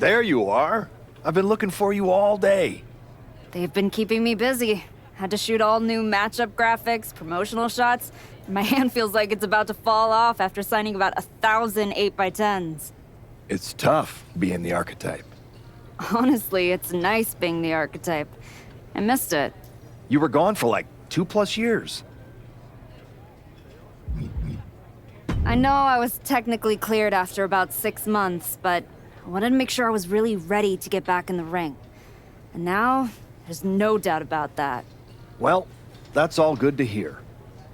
There you are. I've been looking for you all day. They've been keeping me busy. Had to shoot all new matchup graphics, promotional shots. My hand feels like it's about to fall off after signing about 1,000 8x10s. It's tough being the archetype. Honestly, it's nice being the archetype. I missed it. You were gone for like 2+ years. I know I was technically cleared after about 6 months, but I wanted to make sure I was really ready to get back in the ring. And now, there's no doubt about that. Well, that's all good to hear.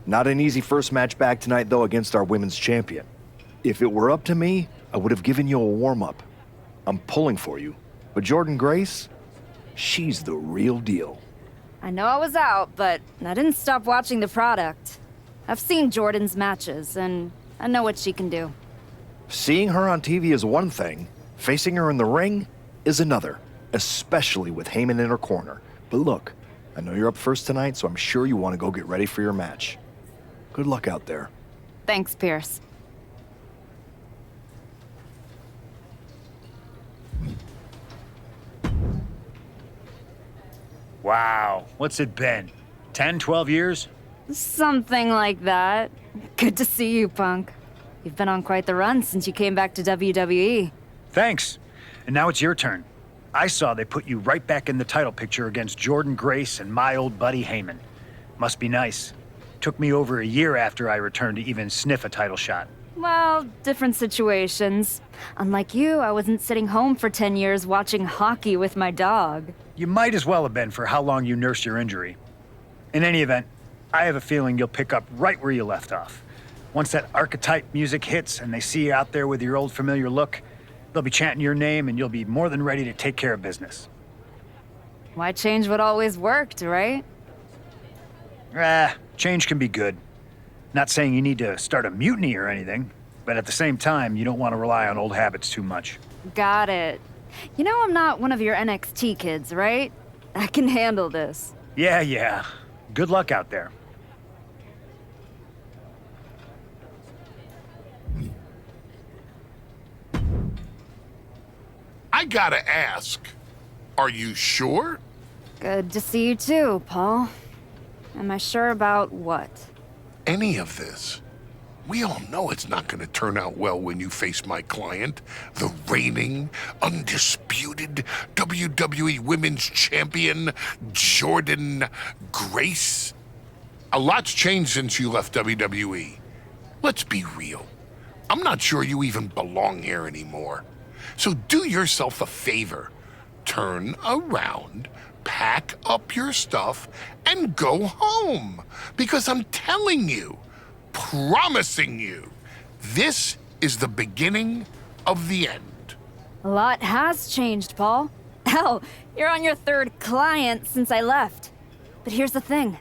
Not an easy first match back tonight, though, against our women's champion. If it were up to me, I would have given you a warm-up. I'm pulling for you. But Jordynne Grace, she's the real deal. I know I was out, but I didn't stop watching the product. I've seen Jordynne's matches, and I know what she can do. Seeing her on TV is one thing. Facing her in the ring is another, especially with Heyman in her corner. But look, I know you're up first tonight, so I'm sure you want to go get ready for your match. Good luck out there. Thanks, Pierce. Wow, what's it been? 10, 12 years? Something like that. Good to see you, Punk. You've been on quite the run since you came back to WWE. Thanks. And now it's your turn. I saw they put you right back in the title picture against Jordynne Grace and my old buddy Heyman. Must be nice. Took me over a year after I returned to even sniff a title shot. Well, different situations. Unlike you, I wasn't sitting home for 10 years watching hockey with my dog. You might as well have been for how long you nursed your injury. In any event, I have a feeling you'll pick up right where you left off. Once that archetype music hits and they see you out there with your old familiar look, they'll be chanting your name and you'll be more than ready to take care of business. Why change what always worked, right? Change can be good. Not saying you need to start a mutiny or anything, but at the same time, you don't want to rely on old habits too much. Got it. You know I'm not one of your NXT kids, right? I can handle this. Yeah. Good luck out there. I gotta ask, are you sure? Good to see you too, Paul. Am I sure about what? Any of this? We all know it's not gonna turn out well when you face my client, the reigning, undisputed WWE Women's Champion, Jordynne Grace. A lot's changed since you left WWE. Let's be real. I'm not sure you even belong here anymore. So do yourself a favor. Turn around, pack up your stuff, and go home. Because I'm telling you, promising you, this is the beginning of the end. A lot has changed, Paul. Hell, you're on your 3rd client since I left. But here's the thing.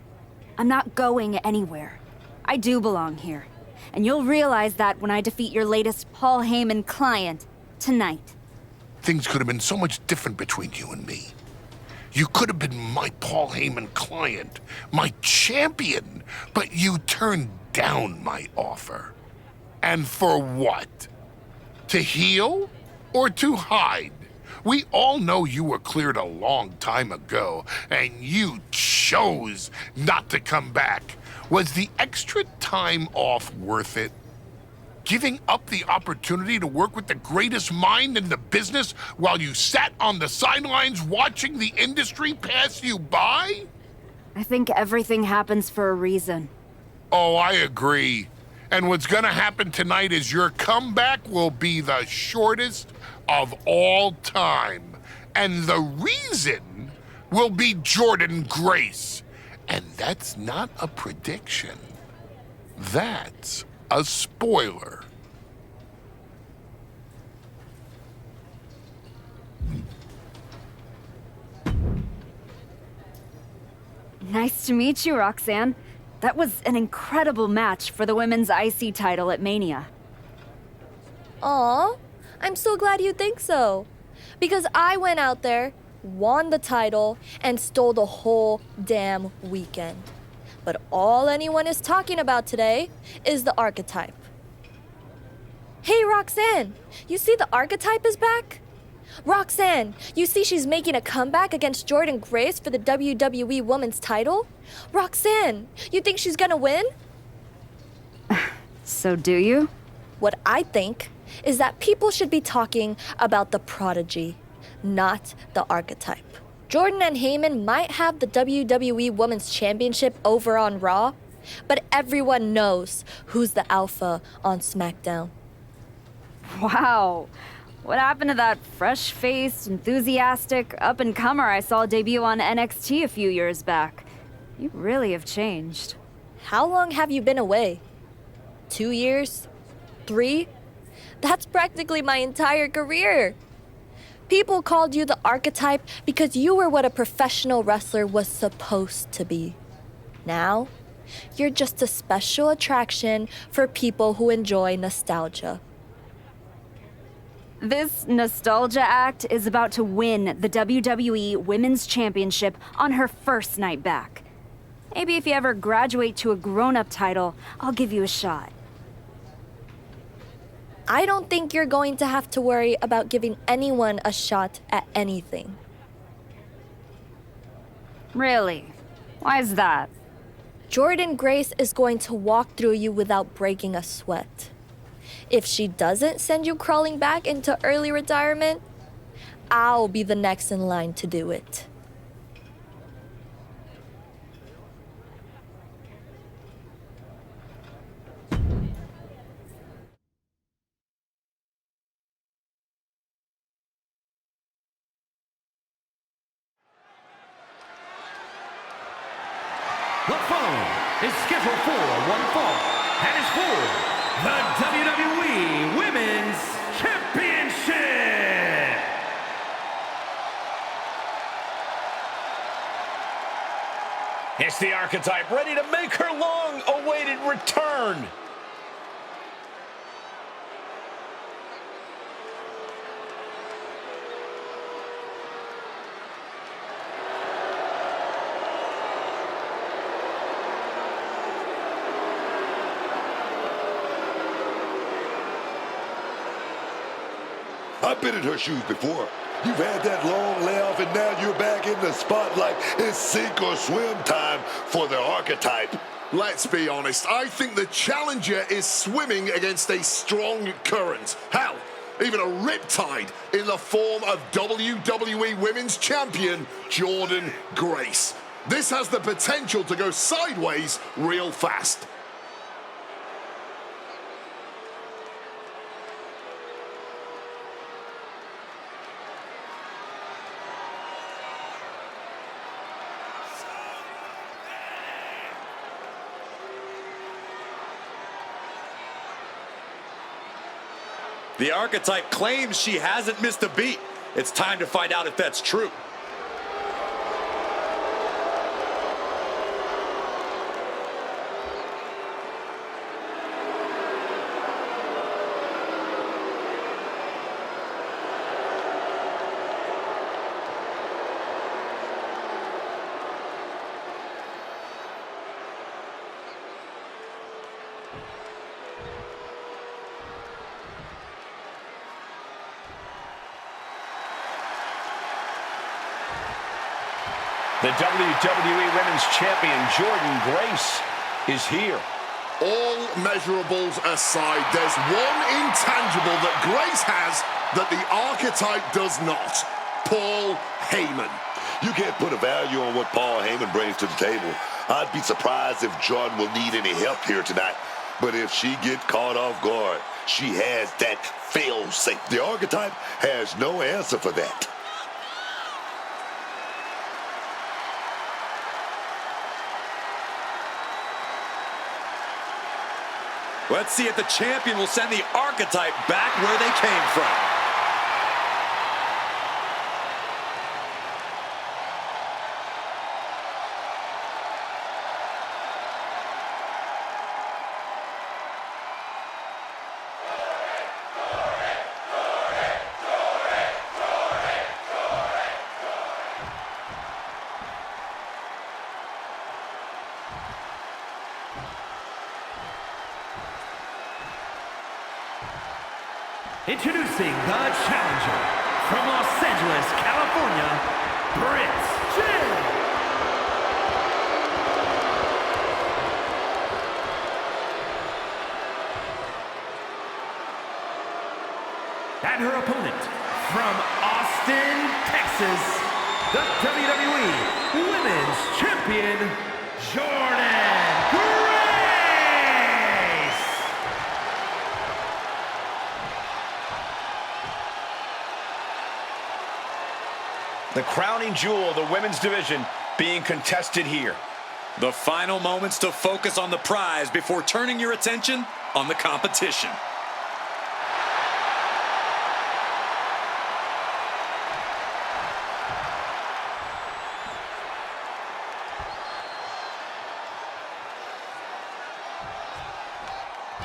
I'm not going anywhere. I do belong here. And you'll realize that when I defeat your latest Paul Heyman client tonight. Things could have been so much different between you and me. You could have been my Paul Heyman client, my champion, but you turned down my offer. And for what? To heal or to hide? We all know you were cleared a long time ago, and you chose not to come back. Was the extra time off worth it? Giving up the opportunity to work with the greatest mind in the business while you sat on the sidelines watching the industry pass you by? I think everything happens for a reason. Oh, I agree. And what's gonna happen tonight is your comeback will be the shortest of all time. And the reason will be Jordynne Grace. And that's not a prediction. That's a spoiler. Nice to meet you, Roxanne. That was an incredible match for the women's IC title at Mania. Aw, I'm so glad you think so. Because I went out there, won the title, and stole the whole damn weekend. But all anyone is talking about today is the archetype. Hey, Roxanne, you see the archetype is back? Roxanne, you see she's making a comeback against Jordynne Grace for the WWE Women's title? Roxanne, you think she's gonna win? So do you? What I think is that people should be talking about the prodigy, not the archetype. Jordan and Heyman might have the WWE Women's Championship over on Raw, but everyone knows who's the alpha on SmackDown. Wow. What happened to that fresh-faced, enthusiastic up-and-comer I saw debut on NXT a few years back? You really have changed. How long have you been away? 2 years? 3? That's practically my entire career. People called you the archetype because you were what a professional wrestler was supposed to be. Now, you're just a special attraction for people who enjoy nostalgia. This nostalgia act is about to win the WWE Women's Championship on her first night back. Maybe if you ever graduate to a grown-up title, I'll give you a shot. I don't think you're going to have to worry about giving anyone a shot at anything. Really? Why is that? Jordynne Grace is going to walk through you without breaking a sweat. If she doesn't send you crawling back into early retirement, I'll be the next in line to do it. The following is scheduled for one fall and is for the WWE Women's Championship. It's the archetype ready to make her long-awaited return. I've been in her shoes before. You've had that long layoff and now you're back in the spotlight. It's sink or swim time for the archetype. Let's be honest, I think the challenger is swimming against a strong current. Hell, even a riptide in the form of WWE Women's Champion Jordynne Grace. This has the potential to go sideways real fast. The archetype claims she hasn't missed a beat. It's time to find out if that's true. The WWE Women's Champion, Jordynne Grace, is here. All measurables aside, there's one intangible that Grace has that the archetype does not. Paul Heyman. You can't put a value on what Paul Heyman brings to the table. I'd be surprised if Jordan will need any help here tonight. But if she gets caught off guard, she has that fail-safe. The archetype has no answer for that. Let's see if the champion will send the archetype back where they came from. Introducing the challenger from Los Angeles, California, Brynn. And her opponent, from Austin, Texas, the WWE Women's Champion, Jordynne Grace! The crowning jewel of the women's division being contested here. The final moments to focus on the prize before turning your attention on the competition.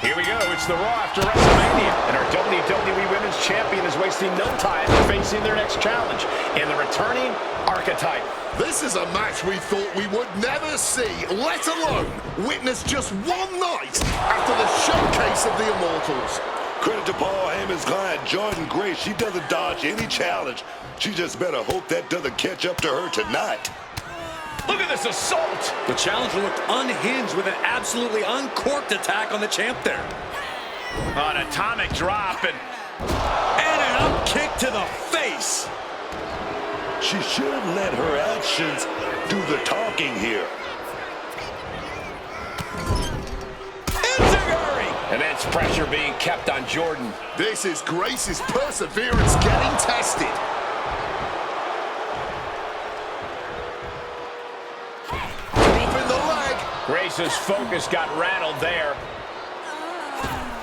Here we go, it's the Raw after WrestleMania, and our WWE Women's Champion is wasting no time facing their next challenge, and the returning Archetype. This is a match we thought we would never see, let alone witness just one night after the showcase of the Immortals. Credit to Paul Heyman's client, Jordynne Grace. She doesn't dodge any challenge. She just better hope that doesn't catch up to her tonight. Look at this assault! The challenger looked unhinged with an absolutely uncorked attack on the champ there. An atomic drop and an up kick to the face. She should let her actions do the talking here. immense pressure being kept on Jordynne. This is Grace's perseverance getting tested. Open the leg. Grace's focus got rattled there.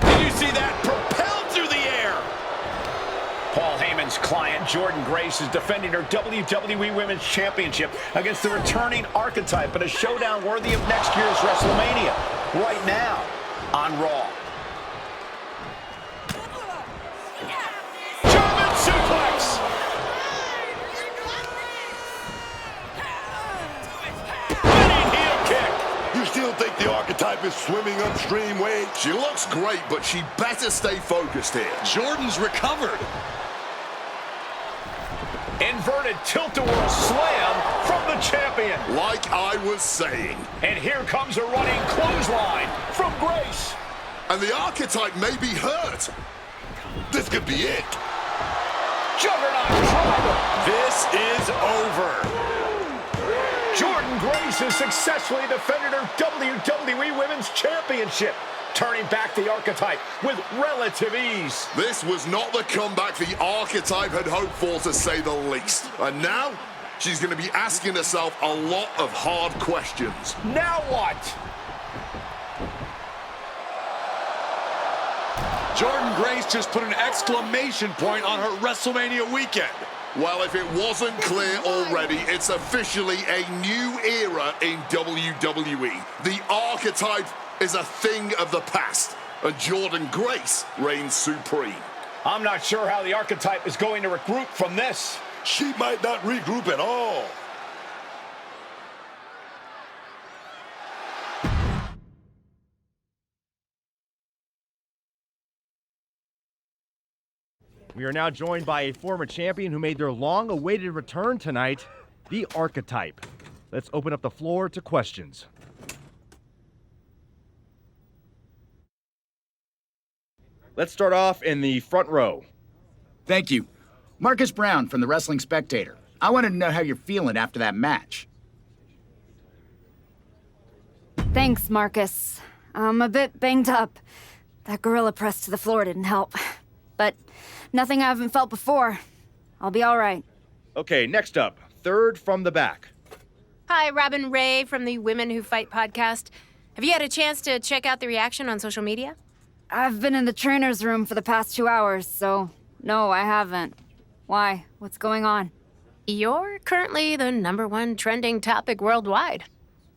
Did you see that? Propelled through the air. Paul Heyman's client, Jordynne Grace, is defending her WWE Women's Championship against the returning Archetype in a showdown worthy of next year's WrestleMania. Right now on Raw. German suplex. Winning heel kick. You still think the Archetype is swimming upstream, Wade? She looks great, but she better stay focused here. Jordynne's recovered. Inverted tilt-a-whirl slam from the champion. Like I was saying. And here comes a running clothesline from Grace. And the Archetype may be hurt. This could be it. Juggernaut driver. This is over. Jordynne Grace has successfully defended her WWE Women's Championship, turning back the Archetype with relative ease. This was not the comeback the Archetype had hoped for, to say the least. And now, she's going to be asking herself a lot of hard questions. Now what? Jordynne Grace just put an exclamation point on her WrestleMania weekend. Well, if it wasn't clear already, it's officially a new era in WWE. The Archetype is a thing of the past, and Jordynne Grace reigns supreme. I'm not sure how the Archetype is going to regroup from this. She might not regroup at all. We are now joined by a former champion who made their long-awaited return tonight, the Archetype. Let's open up the floor to questions. Let's start off in the front row. Thank you. Marcus Brown from the Wrestling Spectator. I wanted to know how you're feeling after that match. Thanks, Marcus. I'm a bit banged up. That gorilla press to the floor didn't help. But nothing I haven't felt before. I'll be all right. Okay, next up, third from the back. Hi, Robin Ray from the Women Who Fight podcast. Have you had a chance to check out the reaction on social media? I've been in the trainer's room for the past 2 hours, so no, I haven't. Why? What's going on? You're currently the #1 trending topic worldwide.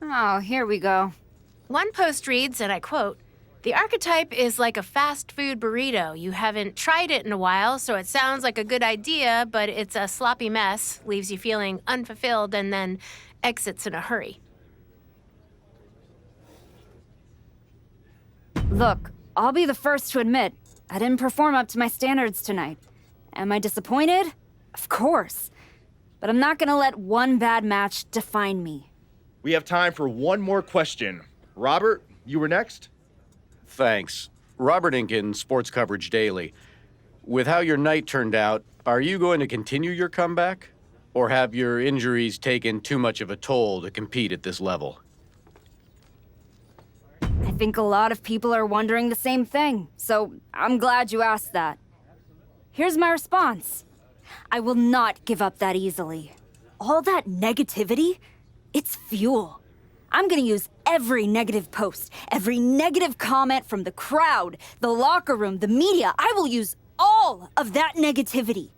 Oh, here we go. One post reads, and I quote, "The Archetype is like a fast food burrito. You haven't tried it in a while, so it sounds like a good idea, but it's a sloppy mess, leaves you feeling unfulfilled, and then exits in a hurry." Look, I'll be the first to admit, I didn't perform up to my standards tonight. Am I disappointed? Of course. But I'm not gonna let one bad match define me. We have time for one more question. Robert, you were next? Thanks. Robert Inkin, Sports Coverage Daily. With how your night turned out, are you going to continue your comeback? Or have your injuries taken too much of a toll to compete at this level? I think a lot of people are wondering the same thing, so I'm glad you asked that. Here's my response. I will not give up that easily. All that negativity, it's fuel. I'm gonna use every negative post, every negative comment from the crowd, the locker room, the media. I will use all of that negativity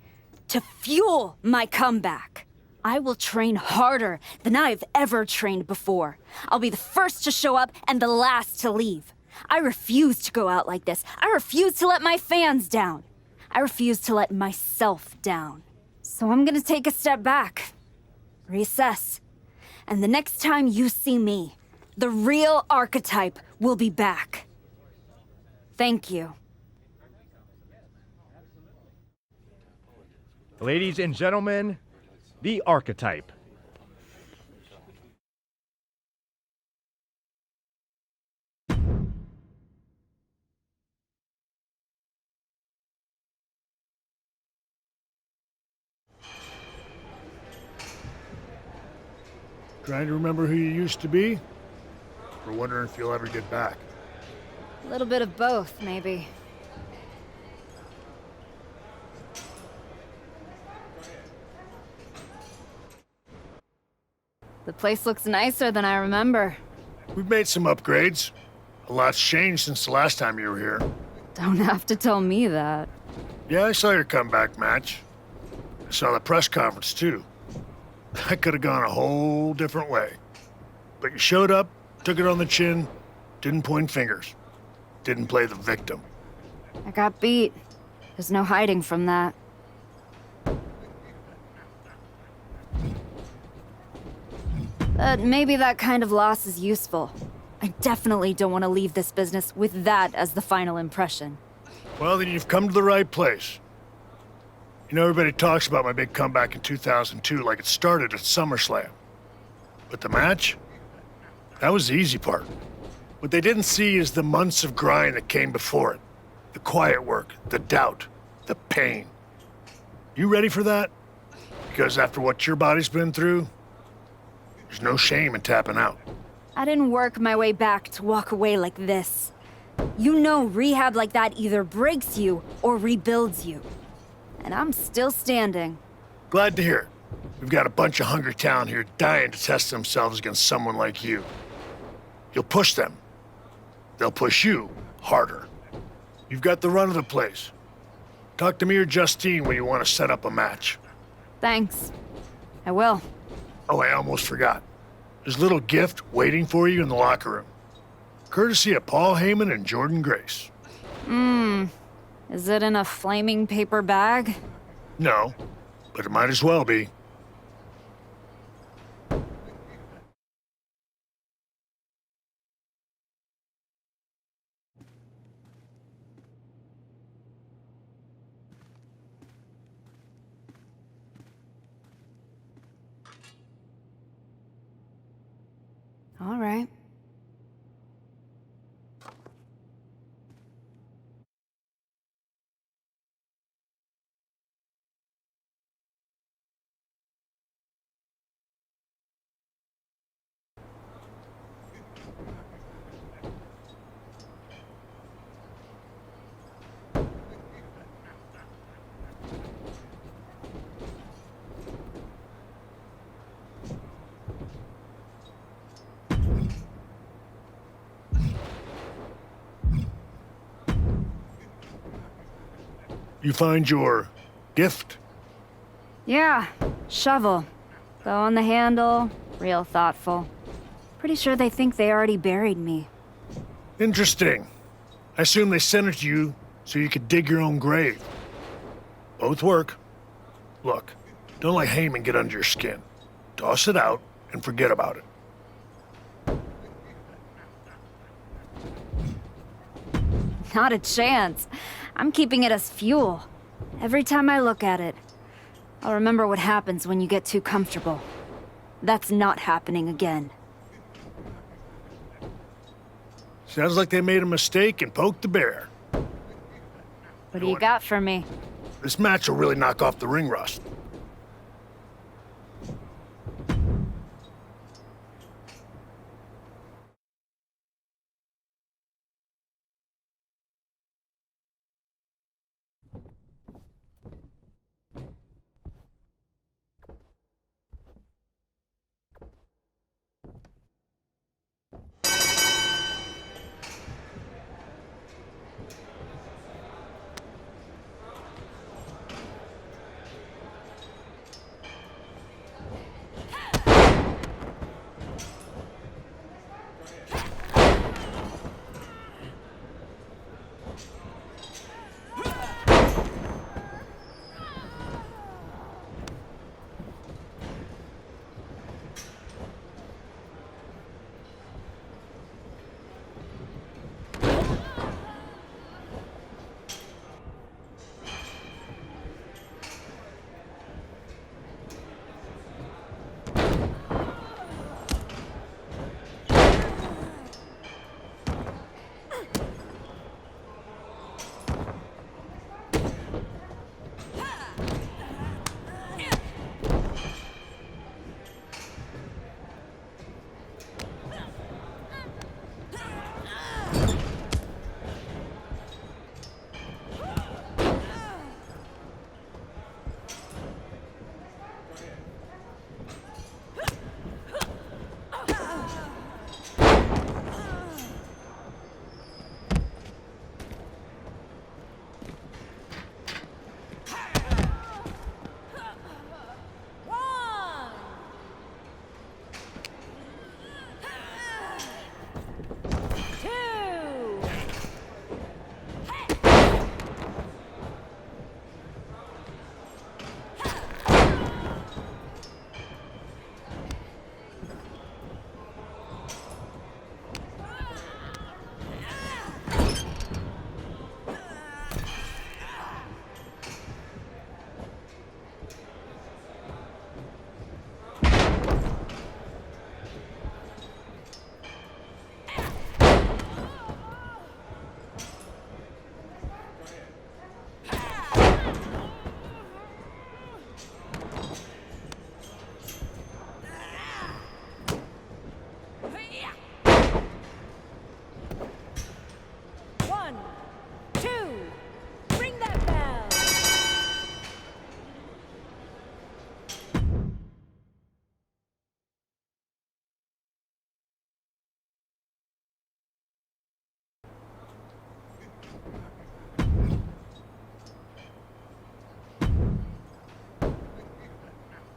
to fuel my comeback. I will train harder than I've ever trained before. I'll be the first to show up and the last to leave. I refuse to go out like this. I refuse to let my fans down. I refuse to let myself down. So I'm gonna take a step back, reassess. And the next time you see me, the real archetype will be back. Thank you. Ladies and gentlemen, the archetype. Trying to remember who you used to be? Or wondering if you'll ever get back? A little bit of both, maybe. The place looks nicer than I remember. We've made some upgrades. A lot's changed since the last time you were here. Don't have to tell me that. Yeah, I saw your comeback match. I saw the press conference, too. That could have gone a whole different way. But you showed up, took it on the chin, didn't point fingers, didn't play the victim. I got beat. There's no hiding from that. But maybe that kind of loss is useful. I definitely don't want to leave this business with that as the final impression. Well, then you've come to the right place. You know, everybody talks about my big comeback in 2002 like it started at SummerSlam. But the match? That was the easy part. What they didn't see is the months of grind that came before it. The quiet work, the doubt, the pain. You ready for that? Because after what your body's been through, there's no shame in tapping out. I didn't work my way back to walk away like this. You know rehab like that either breaks you or rebuilds you. And I'm still standing. Glad to hear it. We've got a bunch of hungry talent here dying to test themselves against someone like you. You'll push them. They'll push you harder. You've got the run of the place. Talk to me or Justine when you want to set up a match. Thanks. I will. Oh, I almost forgot. There's a little gift waiting for you in the locker room. Courtesy of Paul Heyman and Jordan Grace. Is it in a flaming paper bag? No, but it might as well be. All right. You find your gift? Yeah, shovel. Bow on the handle, real thoughtful. Pretty sure they think they already buried me. Interesting. I assume they sent it to you so you could dig your own grave. Both work. Look, don't let Heyman get under your skin. Toss it out and forget about it. Not a chance. I'm keeping it as fuel. Every time I look at it. I'll remember what happens when you get too comfortable. That's not happening again. Sounds like they made a mistake and poked the bear. What do you got for me? This match will really knock off the ring rust.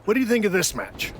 What do you think of this match?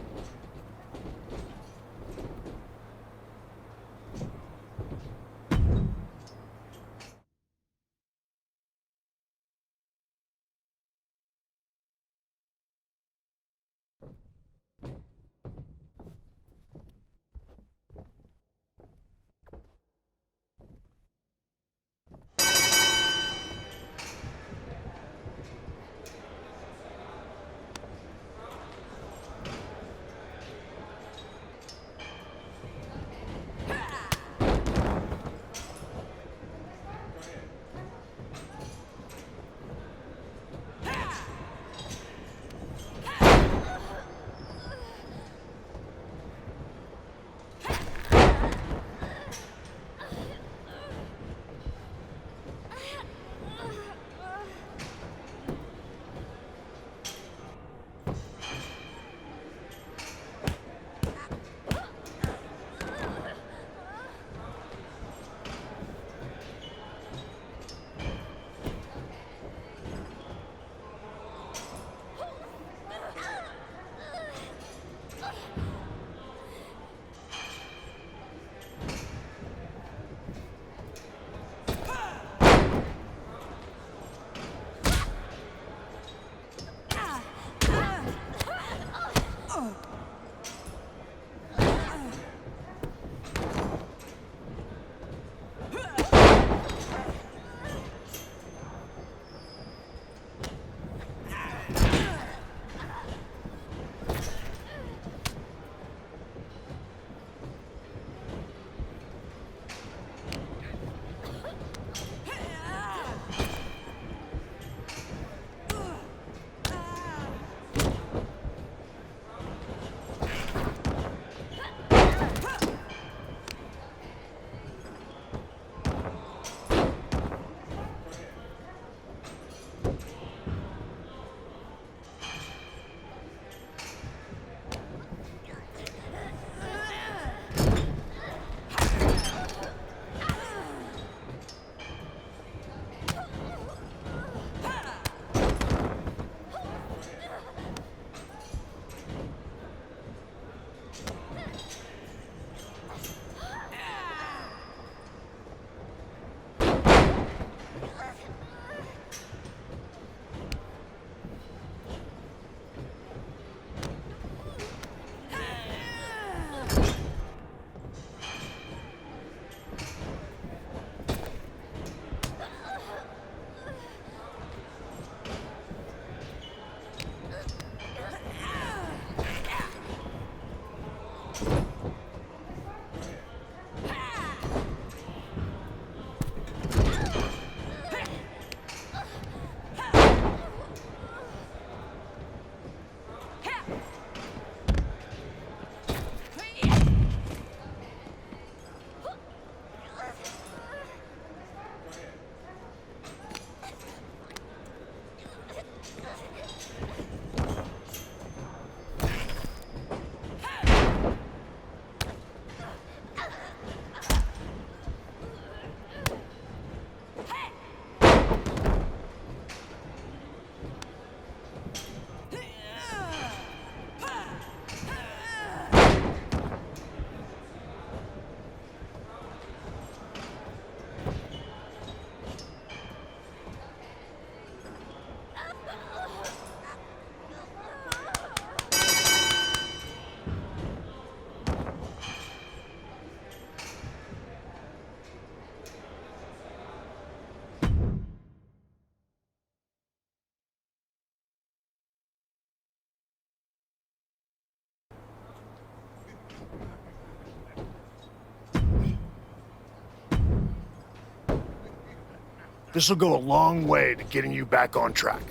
This will go a long way to getting you back on track.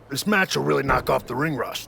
This match will really knock off the ring rust.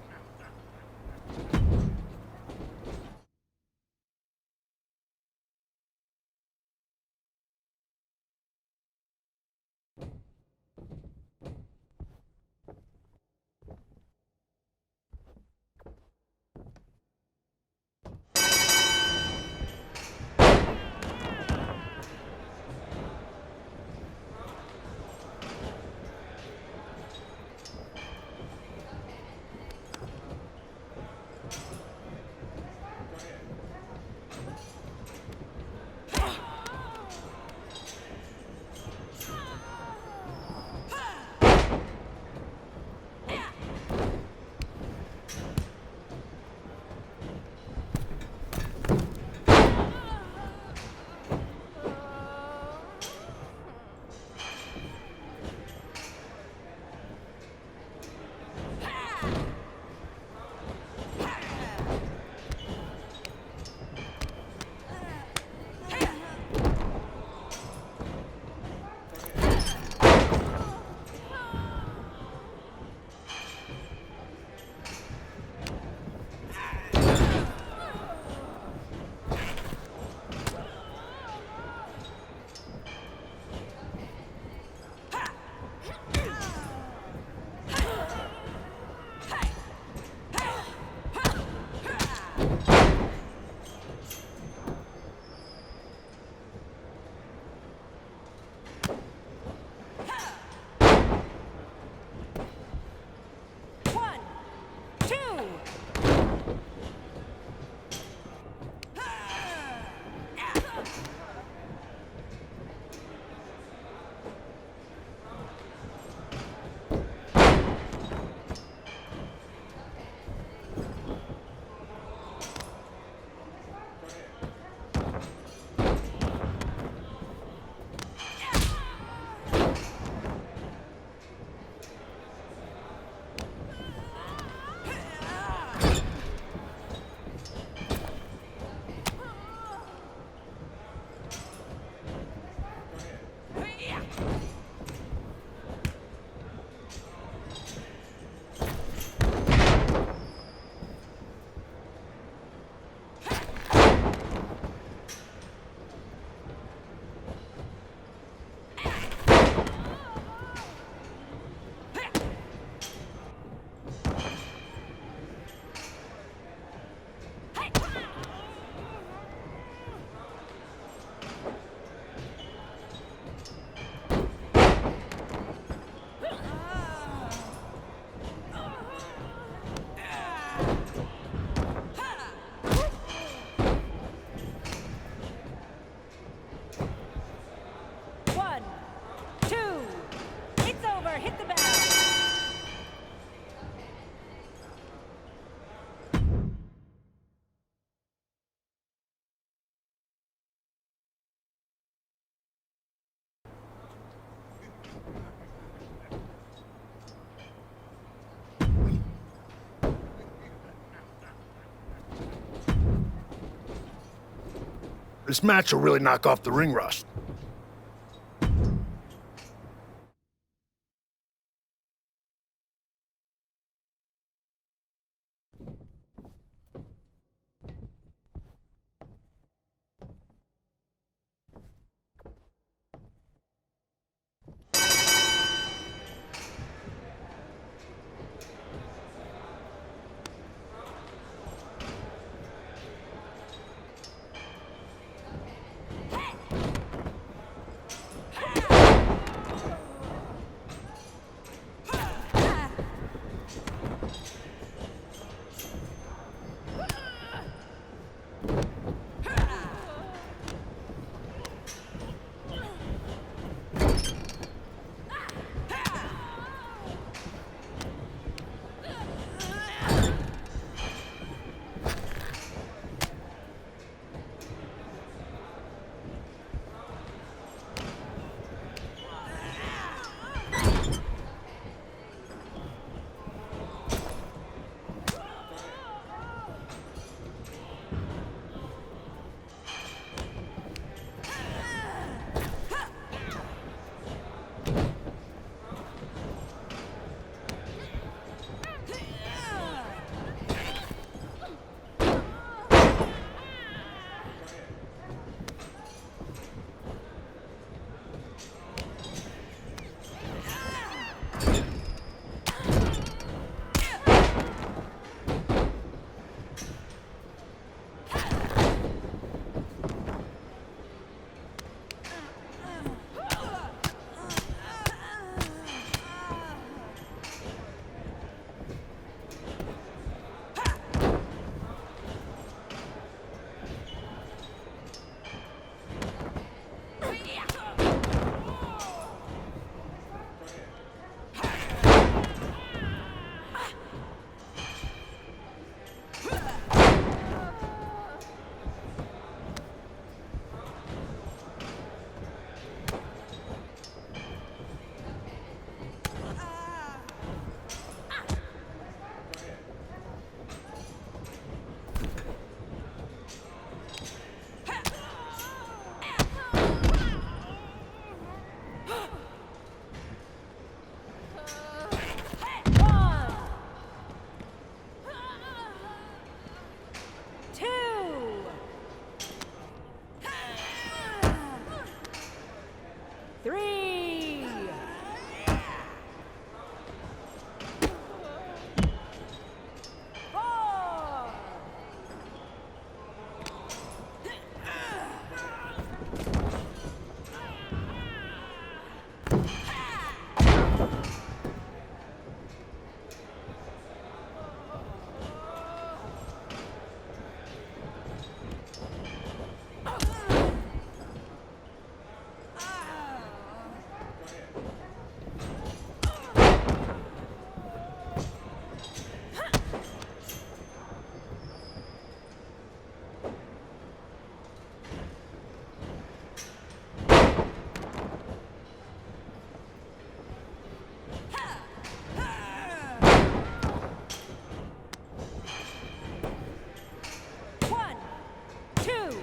This match will really knock off the ring rust.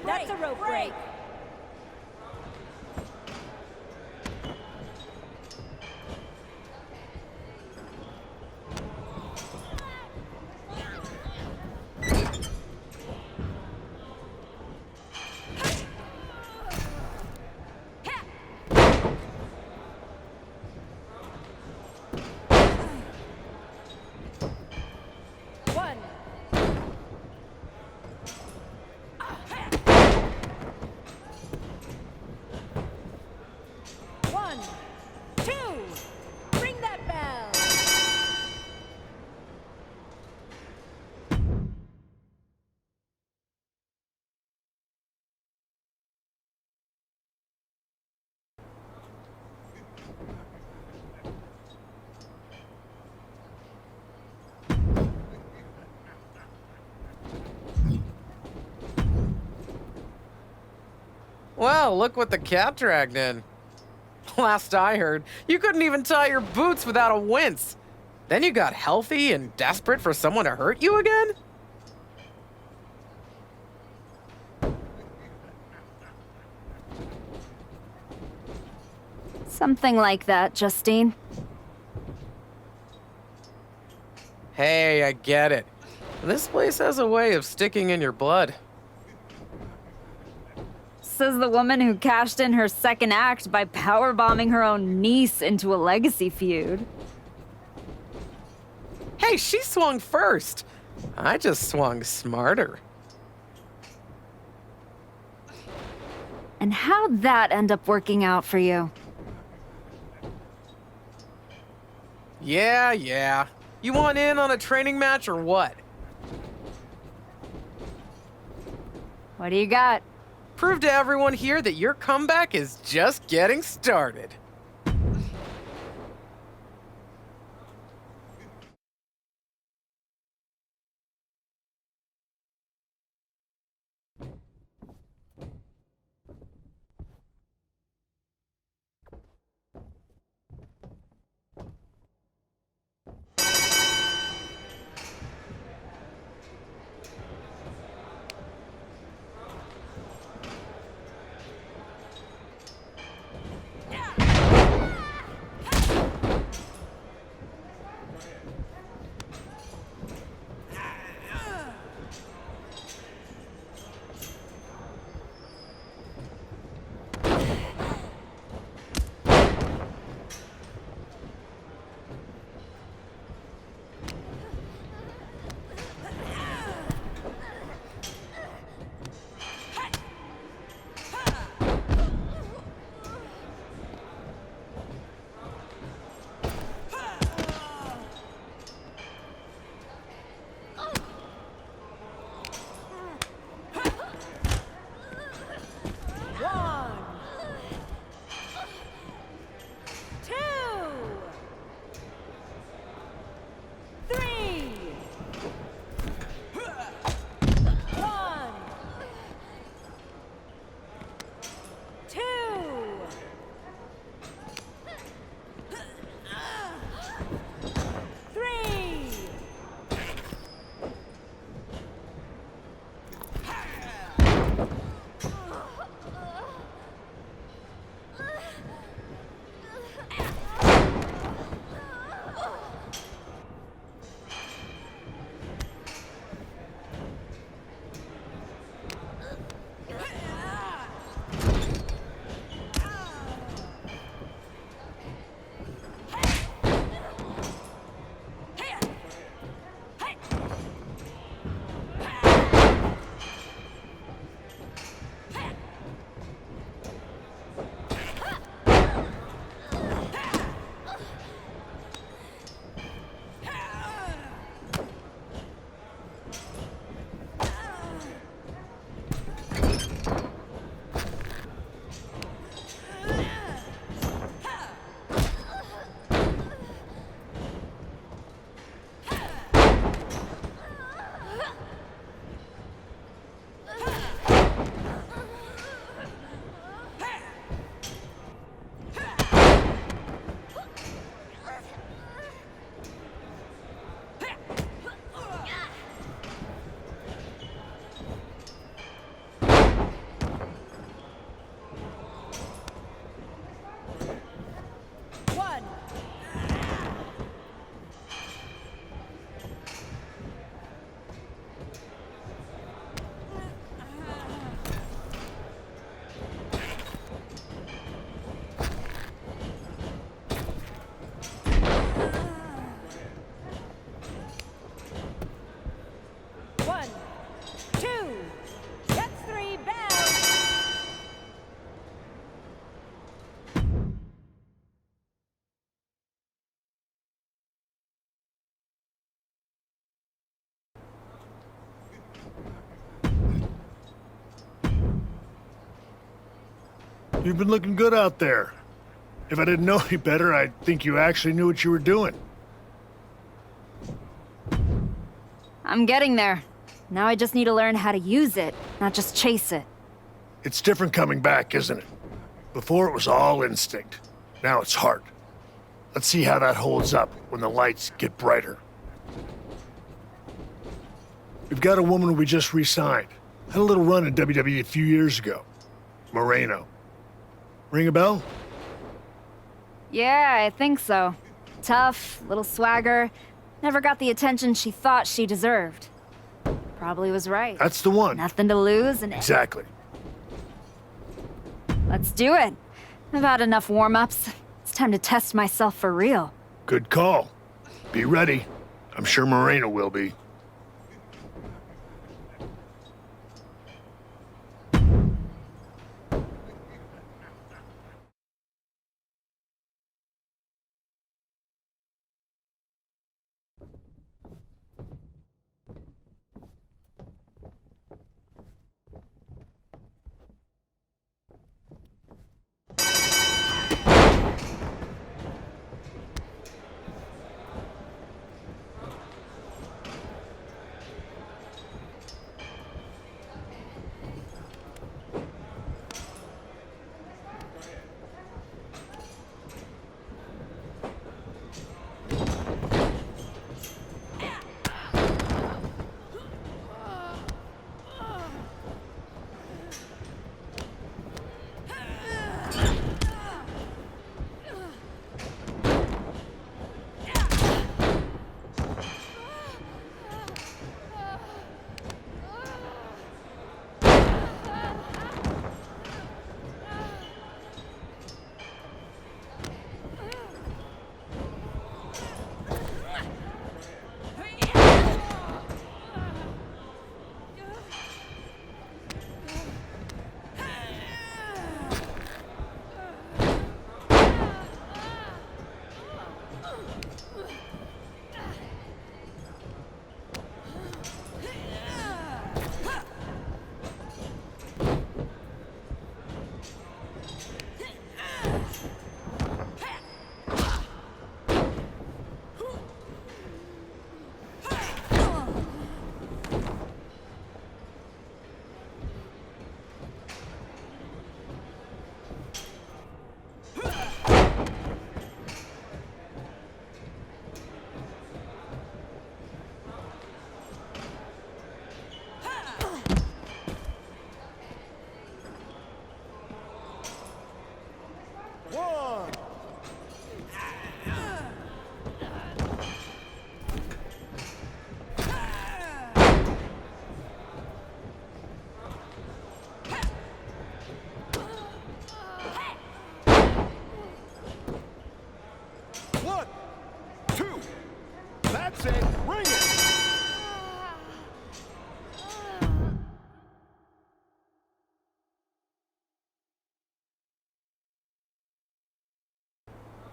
That's a rope break. Well, look what the cat dragged in. Last I heard, you couldn't even tie your boots without a wince. Then you got healthy and desperate for someone to hurt you again? Something like that, Justine. Hey, I get it. This place has a way of sticking in your blood. Says the woman who cashed in her second act by powerbombing her own niece into a legacy feud. Hey, she swung first. I just swung smarter. And how'd that end up working out for you? Yeah. You want in on a training match or what? What do you got? Prove to everyone here that your comeback is just getting started. You've been looking good out there. If I didn't know any better, I'd think you actually knew what you were doing. I'm getting there. Now I just need to learn how to use it, not just chase it. It's different coming back, isn't it? Before it was all instinct. Now it's heart. Let's see how that holds up when the lights get brighter. We've got a woman we just re-signed. Had a little run in WWE a few years ago. Moreno. Ring a bell? Yeah, I think so. Tough, little swagger. Never got the attention she thought she deserved. Probably was right. That's the one. Nothing to lose and... Exactly. Let's do it. I've had enough warm-ups. It's time to test myself for real. Good call. Be ready. I'm sure Moreno will be.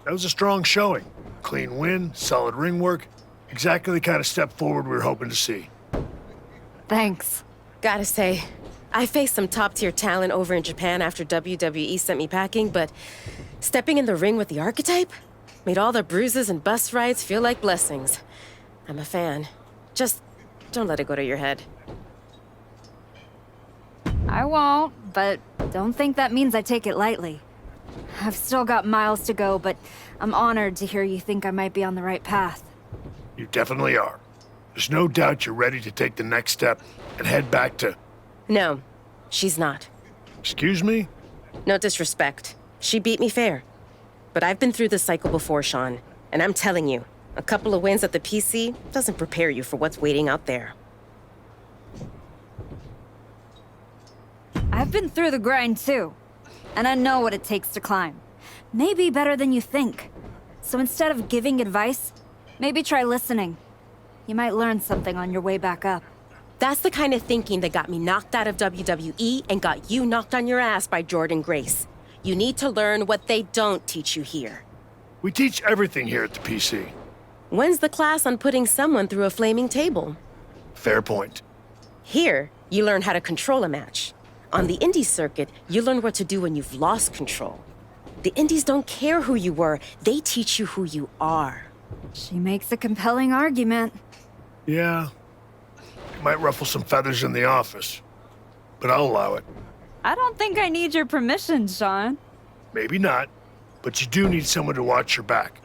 That was a strong showing. Clean win, solid ring work. Exactly the kind of step forward we were hoping to see. Thanks. Gotta say, I faced some top-tier talent over in Japan after WWE sent me packing, but stepping in the ring with the Archetype made all the bruises and bus rides feel like blessings. I'm a fan. Just don't let it go to your head. I won't, but don't think that means I take it lightly. I've still got miles to go, but I'm honored to hear you think I might be on the right path. You definitely are. There's no doubt you're ready to take the next step and head back to... No, she's not. Excuse me? No disrespect. She beat me fair. But I've been through this cycle before, Sean. And I'm telling you, a couple of wins at the PC doesn't prepare you for what's waiting out there. I've been through the grind too. And I know what it takes to climb. Maybe better than you think. So instead of giving advice, maybe try listening. You might learn something on your way back up. That's the kind of thinking that got me knocked out of WWE and got you knocked on your ass by Jordan Grace. You need to learn what they don't teach you here. We teach everything here at the PC. When's the class on putting someone through a flaming table? Fair point. Here, you learn how to control a match. On the indie circuit, you learn what to do when you've lost control. The indies don't care who you were, they teach you who you are. She makes a compelling argument. Yeah. It might ruffle some feathers in the office, but I'll allow it. I don't think I need your permission, Sean. Maybe not, but you do need someone to watch your back.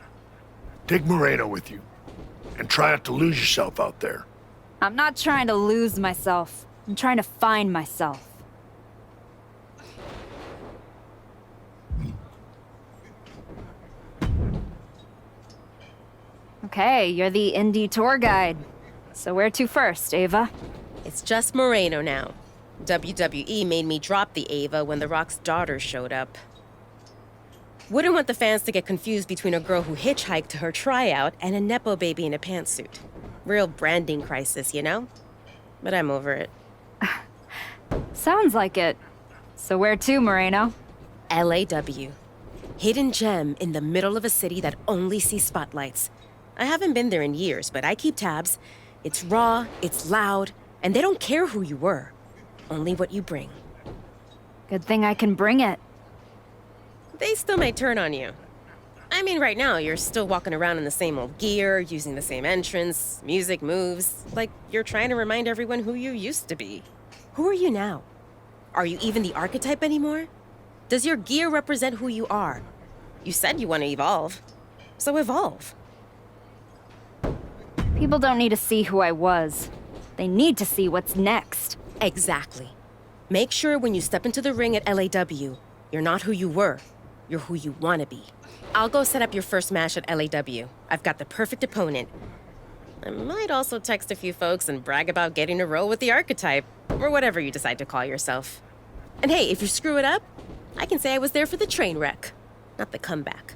Take Moreno with you, and try not to lose yourself out there. I'm not trying to lose myself. I'm trying to find myself. Okay, you're the indie tour guide. So where to first, Ava? It's just Moreno now. WWE made me drop the Ava when The Rock's daughter showed up. Wouldn't want the fans to get confused between a girl who hitchhiked to her tryout and a Nepo baby in a pantsuit. Real branding crisis, you know? But I'm over it. Sounds like it. So where to, Moreno? LAW. Hidden gem in the middle of a city that only sees spotlights. I haven't been there in years, but I keep tabs. It's raw, it's loud, and they don't care who you were. Only what you bring. Good thing I can bring it. They still might turn on you. I mean, right now, you're still walking around in the same old gear, using the same entrance, music moves, like you're trying to remind everyone who you used to be. Who are you now? Are you even the archetype anymore? Does your gear represent who you are? You said you want to evolve, so evolve. People don't need to see who I was. They need to see what's next. Exactly. Make sure when you step into the ring at LAW, you're not who you were. You're who you want to be. I'll go set up your first match at LAW. I've got the perfect opponent. I might also text a few folks and brag about getting to roll with the archetype, or whatever you decide to call yourself. And hey, if you screw it up, I can say I was there for the train wreck, not the comeback.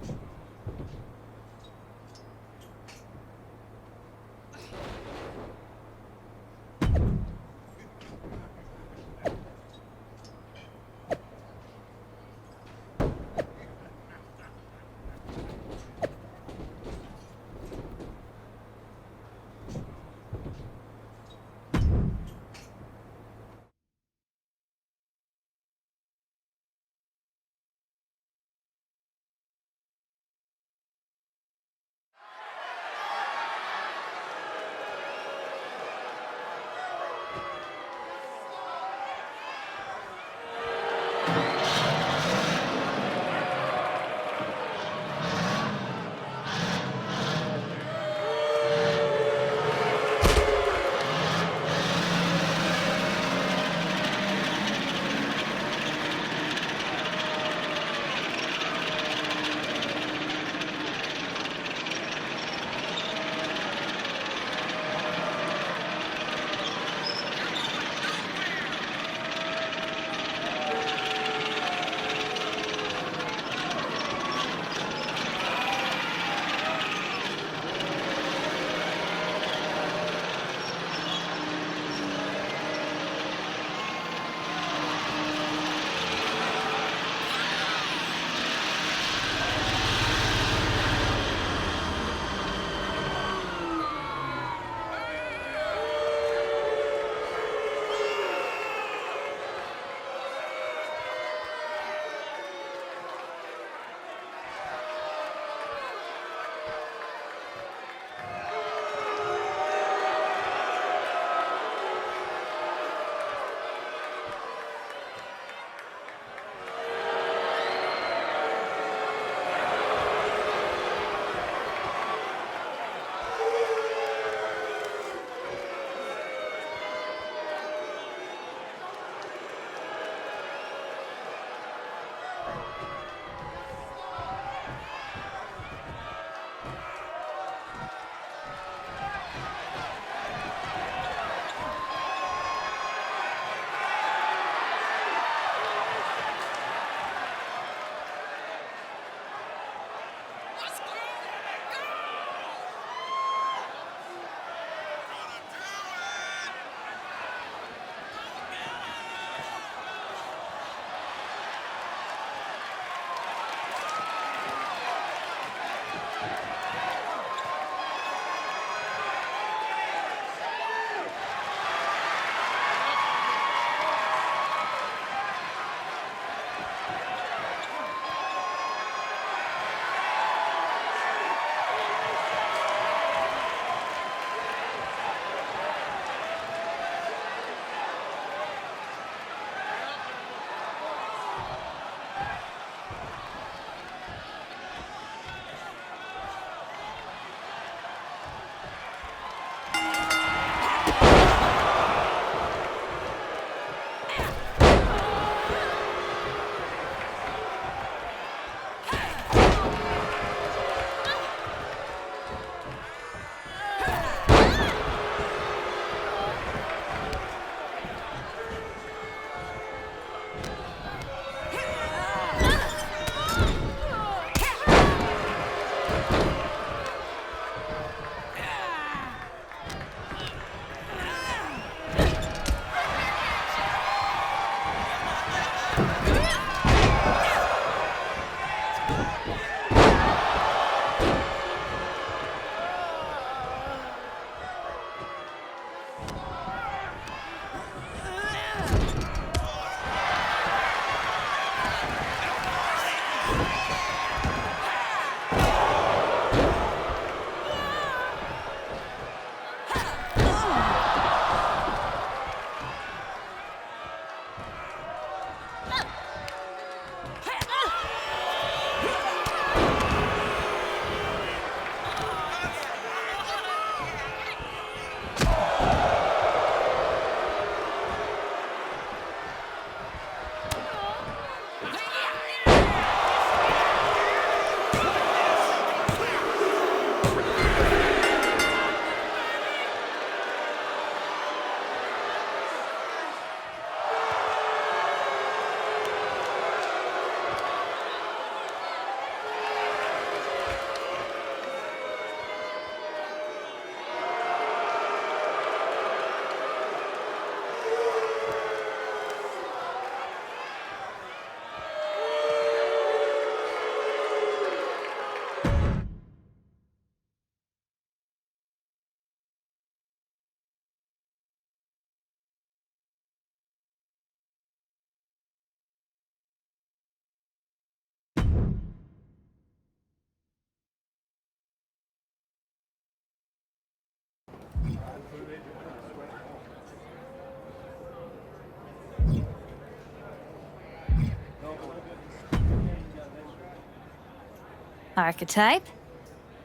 Archetype?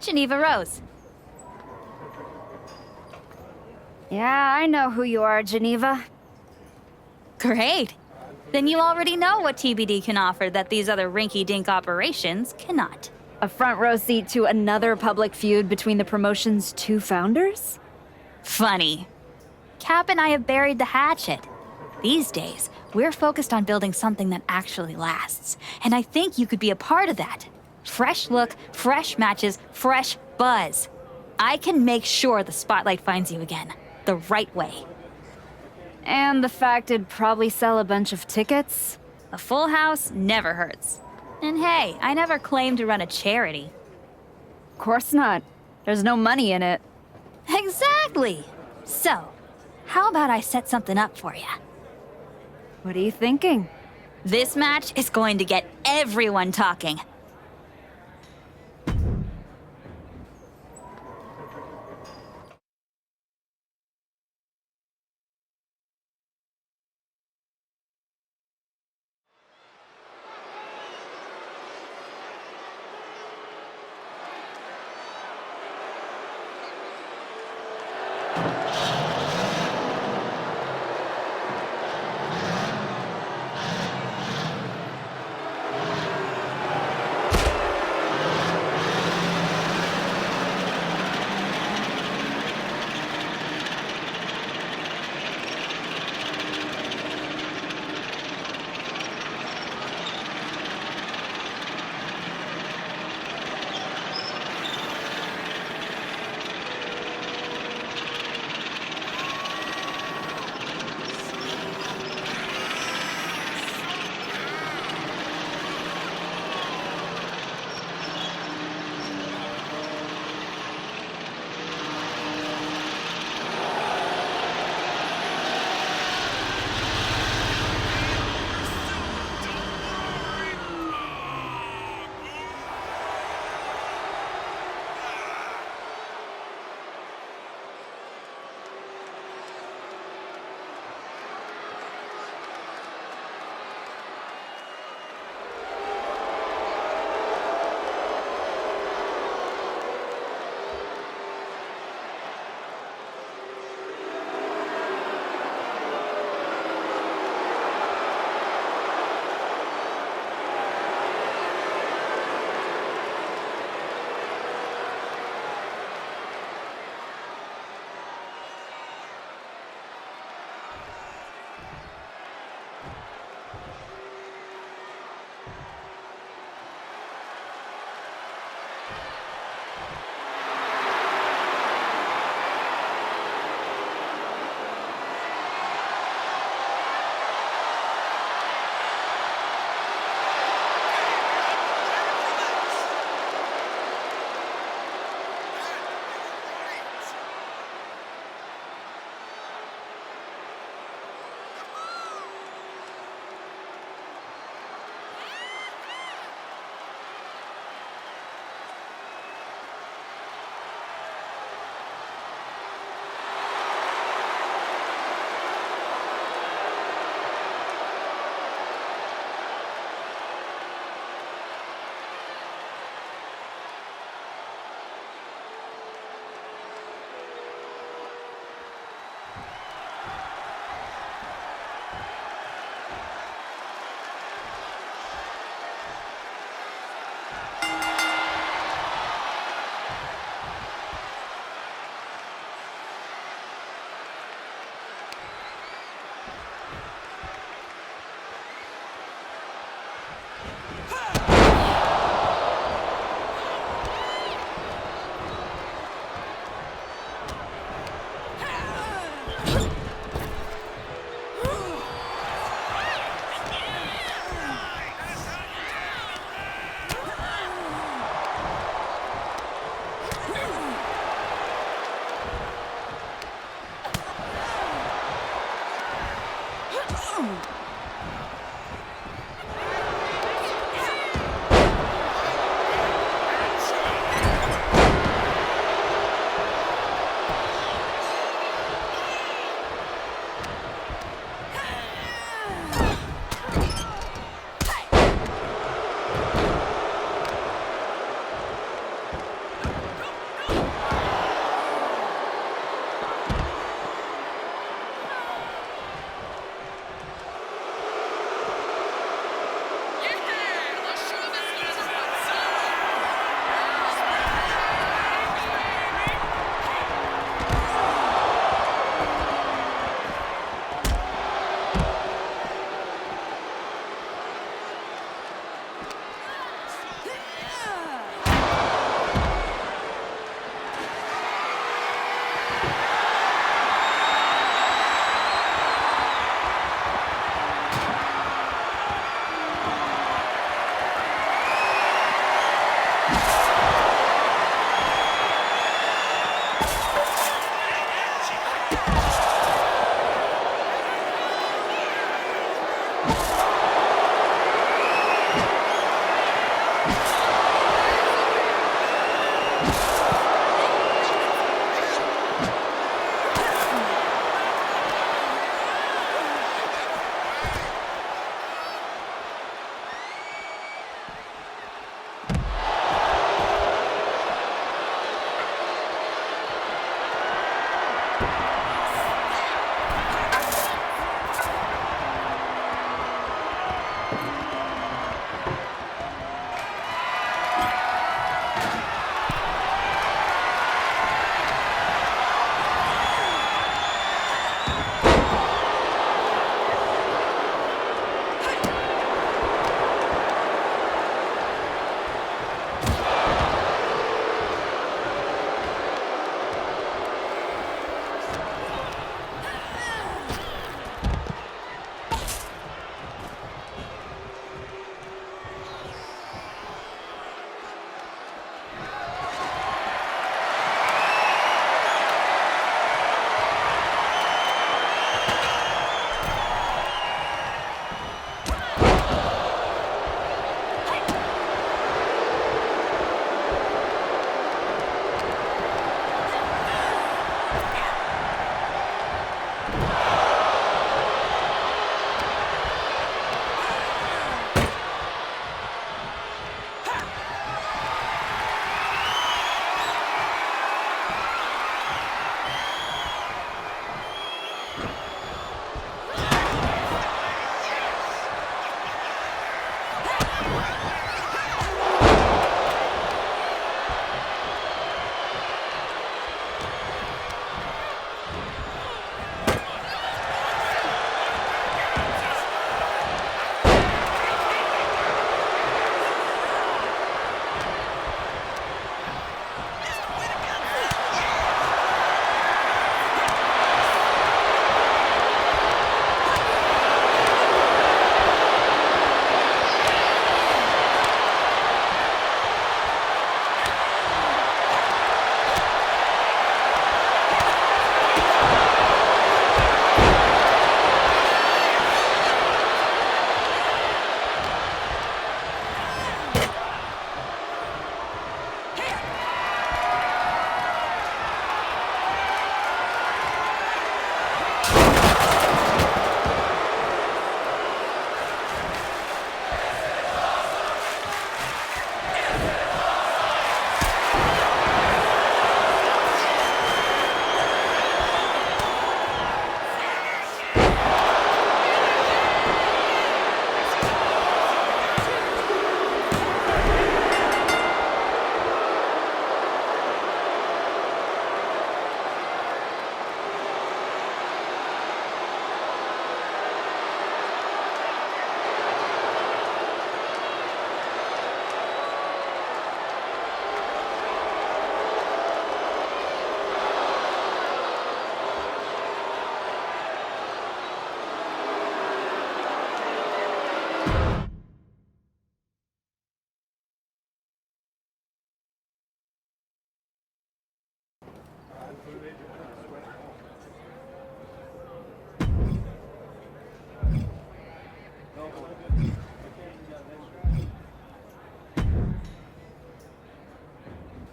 Geneva Rose. Yeah, I know who you are, Geneva. Great. Then you already know what TBD can offer that these other rinky-dink operations cannot. A front row seat to another public feud between the promotion's two founders? Funny. Cap and I have buried the hatchet. These days, we're focused on building something that actually lasts. And I think you could be a part of that. Fresh look, fresh matches, fresh buzz. I can make sure the spotlight finds you again. The right way. And the fact it'd probably sell a bunch of tickets? A full house never hurts. And hey, I never claimed to run a charity. Of course not. There's no money in it. Exactly! So, how about I set something up for you? What are you thinking? This match is going to get everyone talking.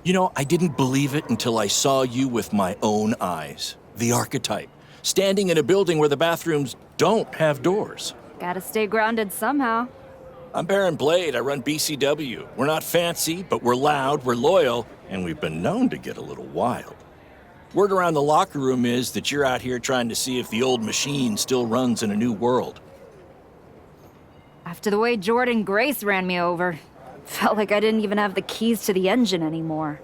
You know, I didn't believe it until I saw you with my own eyes. The archetype, standing in a building where the bathrooms don't have doors. Gotta stay grounded somehow. I'm Baron Blade. I run BCW. We're not fancy, but we're loud, we're loyal, and we've been known to get a little wild. Word around the locker room is that you're out here trying to see if the old machine still runs in a new world. After the way Jordan Grace ran me over, felt like I didn't even have the keys to the engine anymore.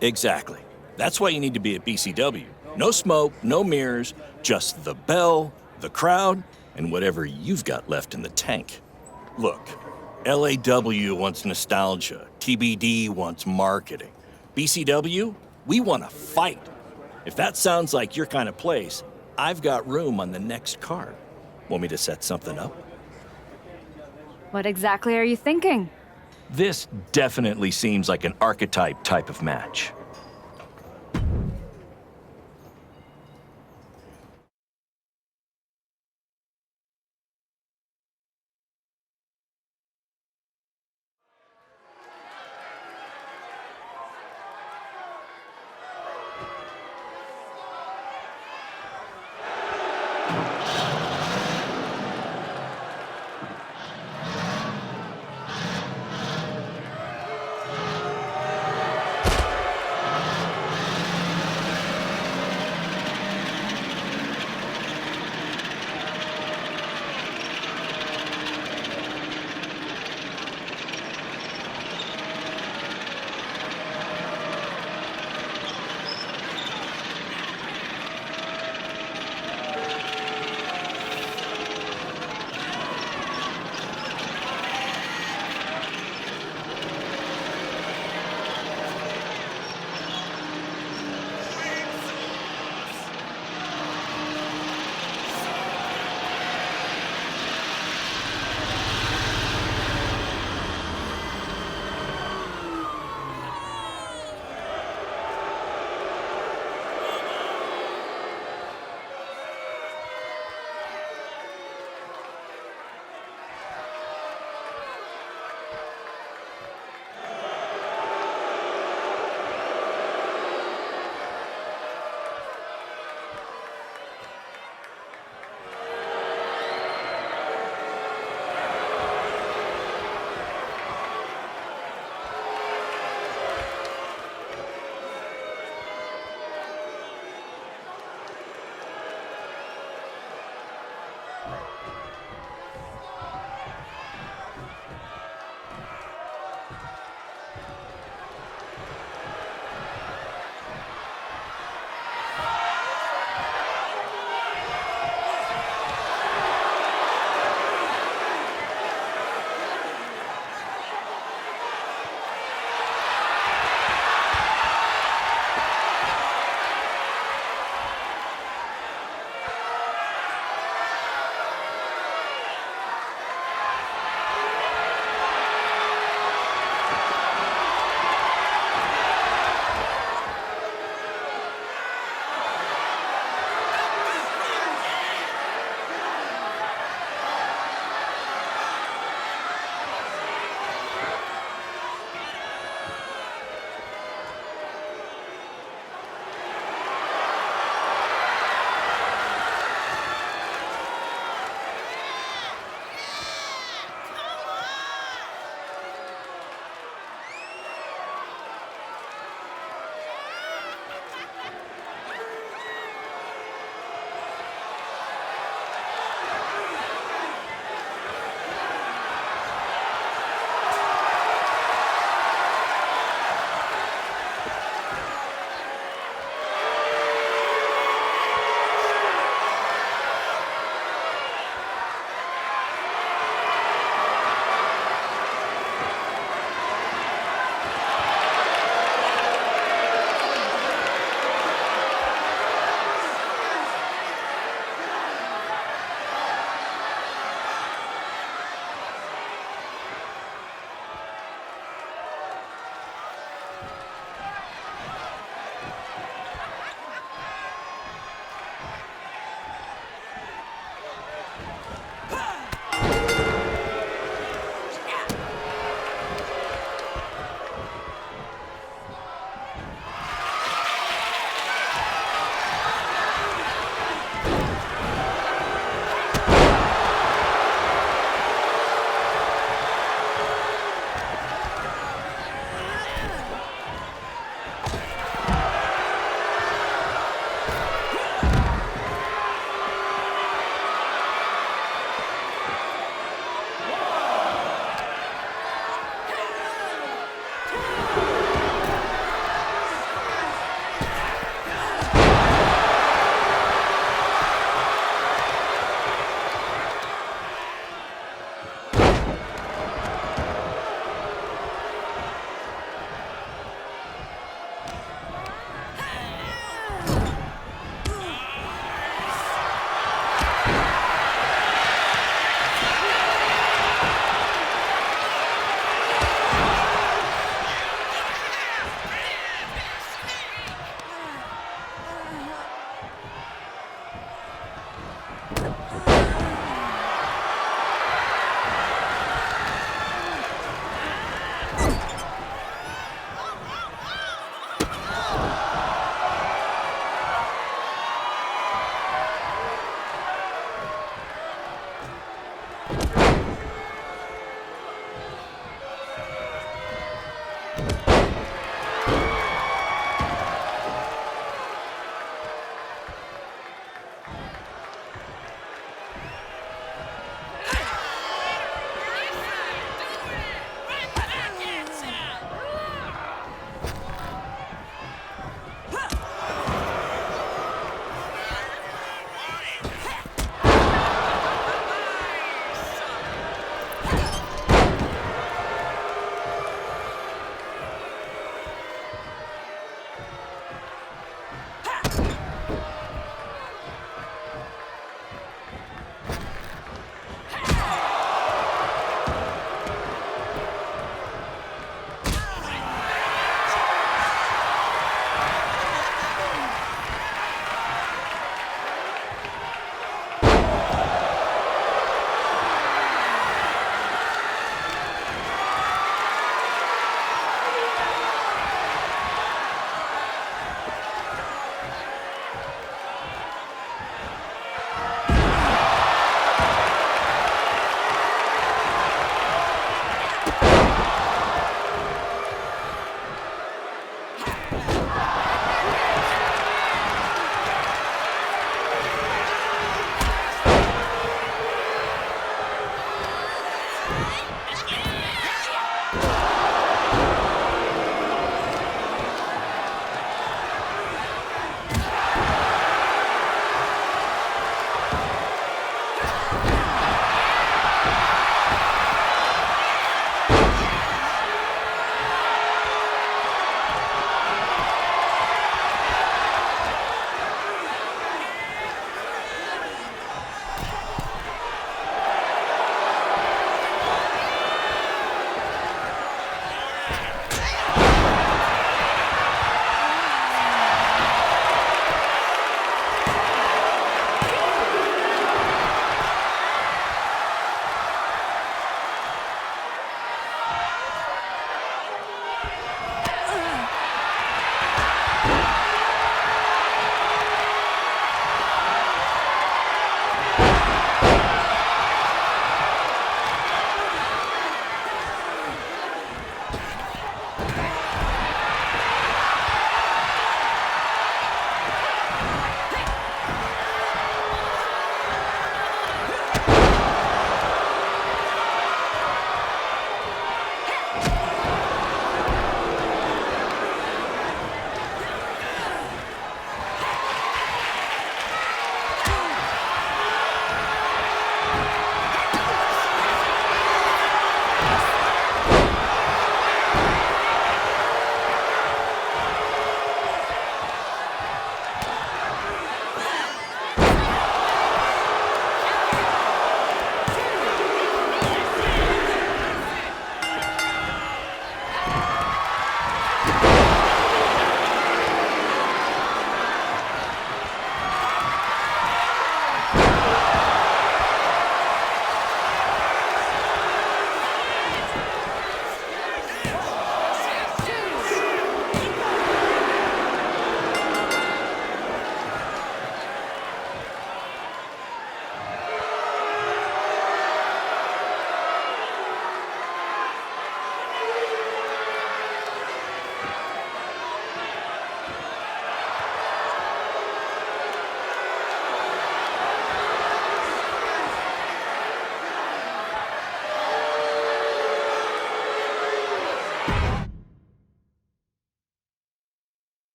Exactly. That's why you need to be at BCW. No smoke, no mirrors, just the bell, the crowd, and whatever you've got left in the tank. Look, LAW wants nostalgia, TBD wants marketing. BCW, we want to fight. If that sounds like your kind of place, I've got room on the next card. Want me to set something up? What exactly are you thinking? This definitely seems like an archetype type of match.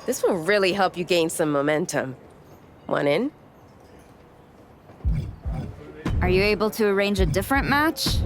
This will really help you gain some momentum. Want in? Are you able to arrange a different match?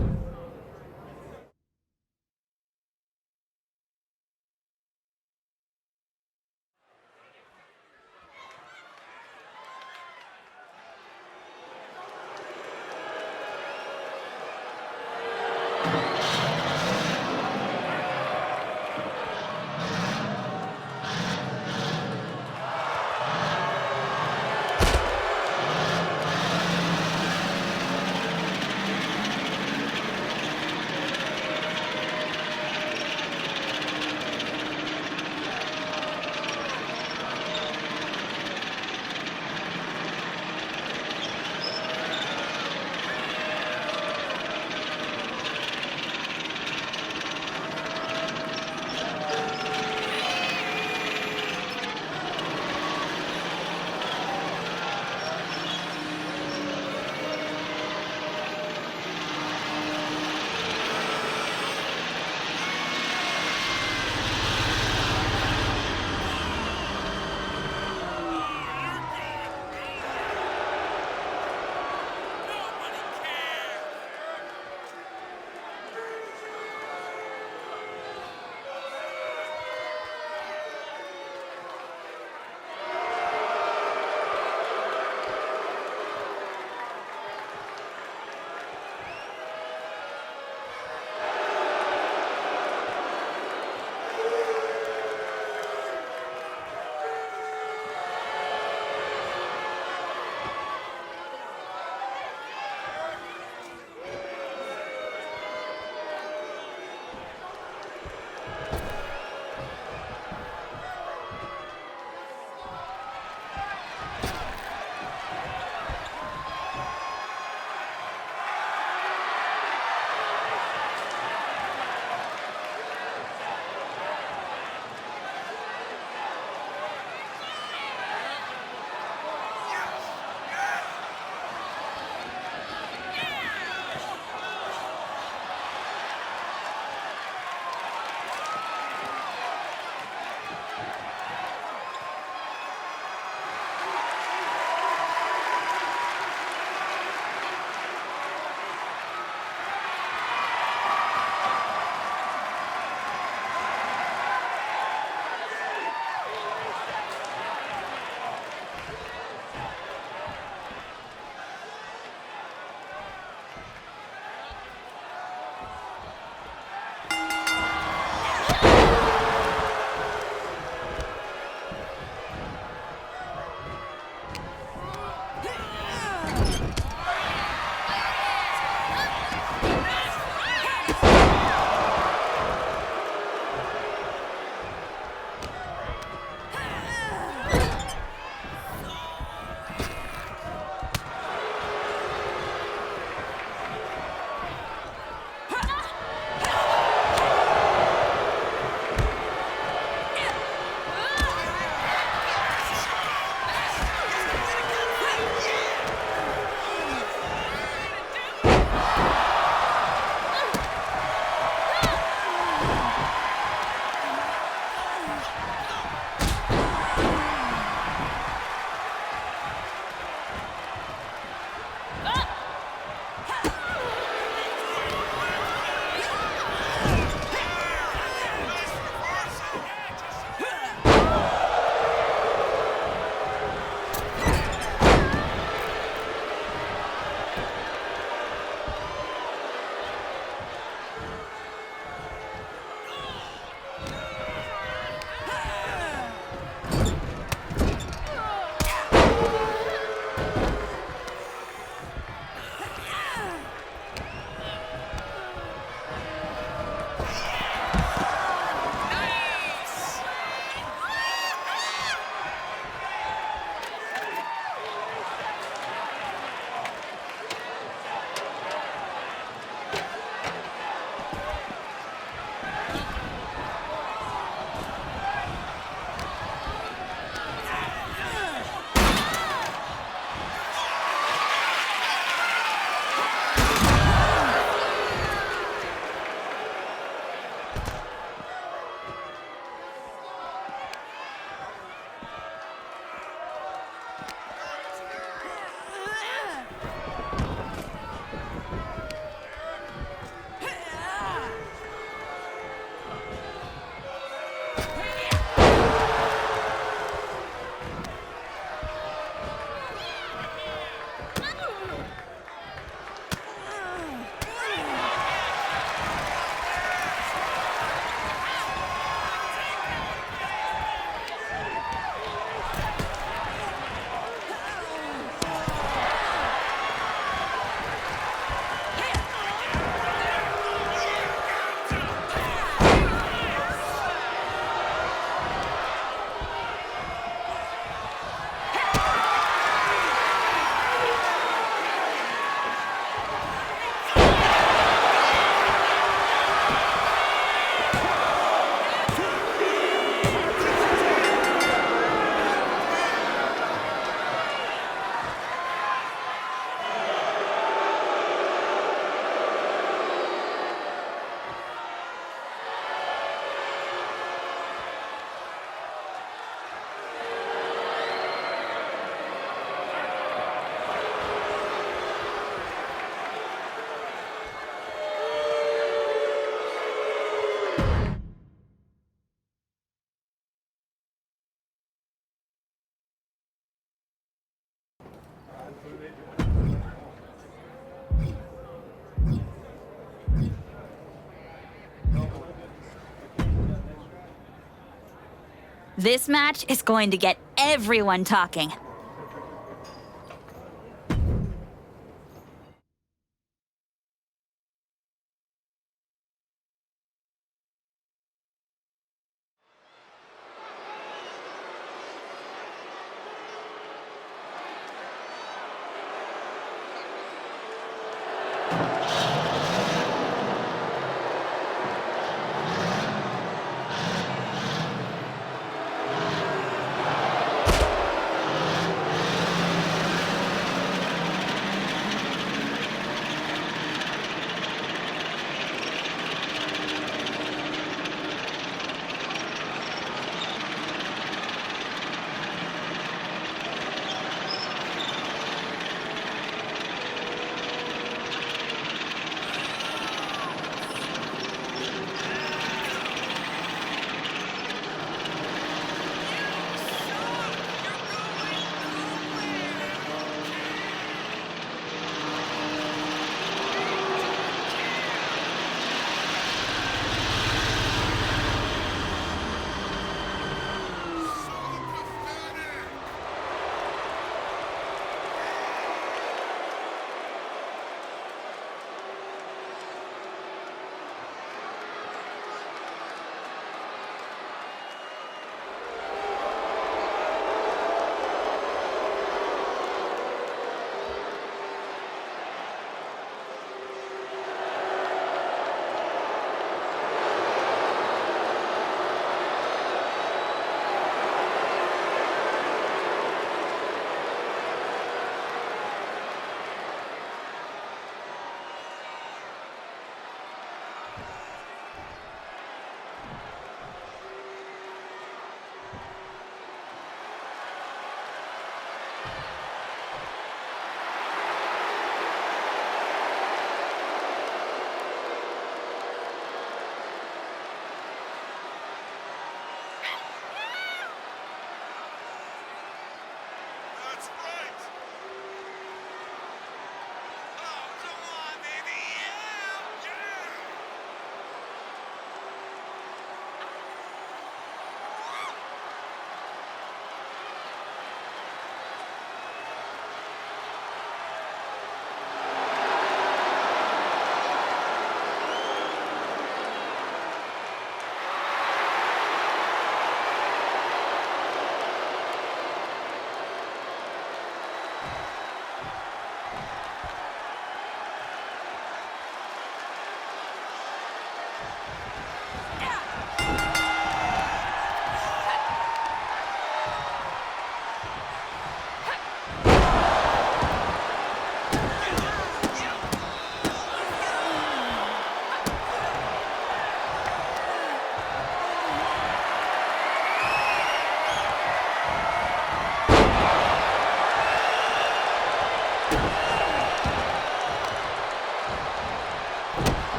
This match is going to get everyone talking.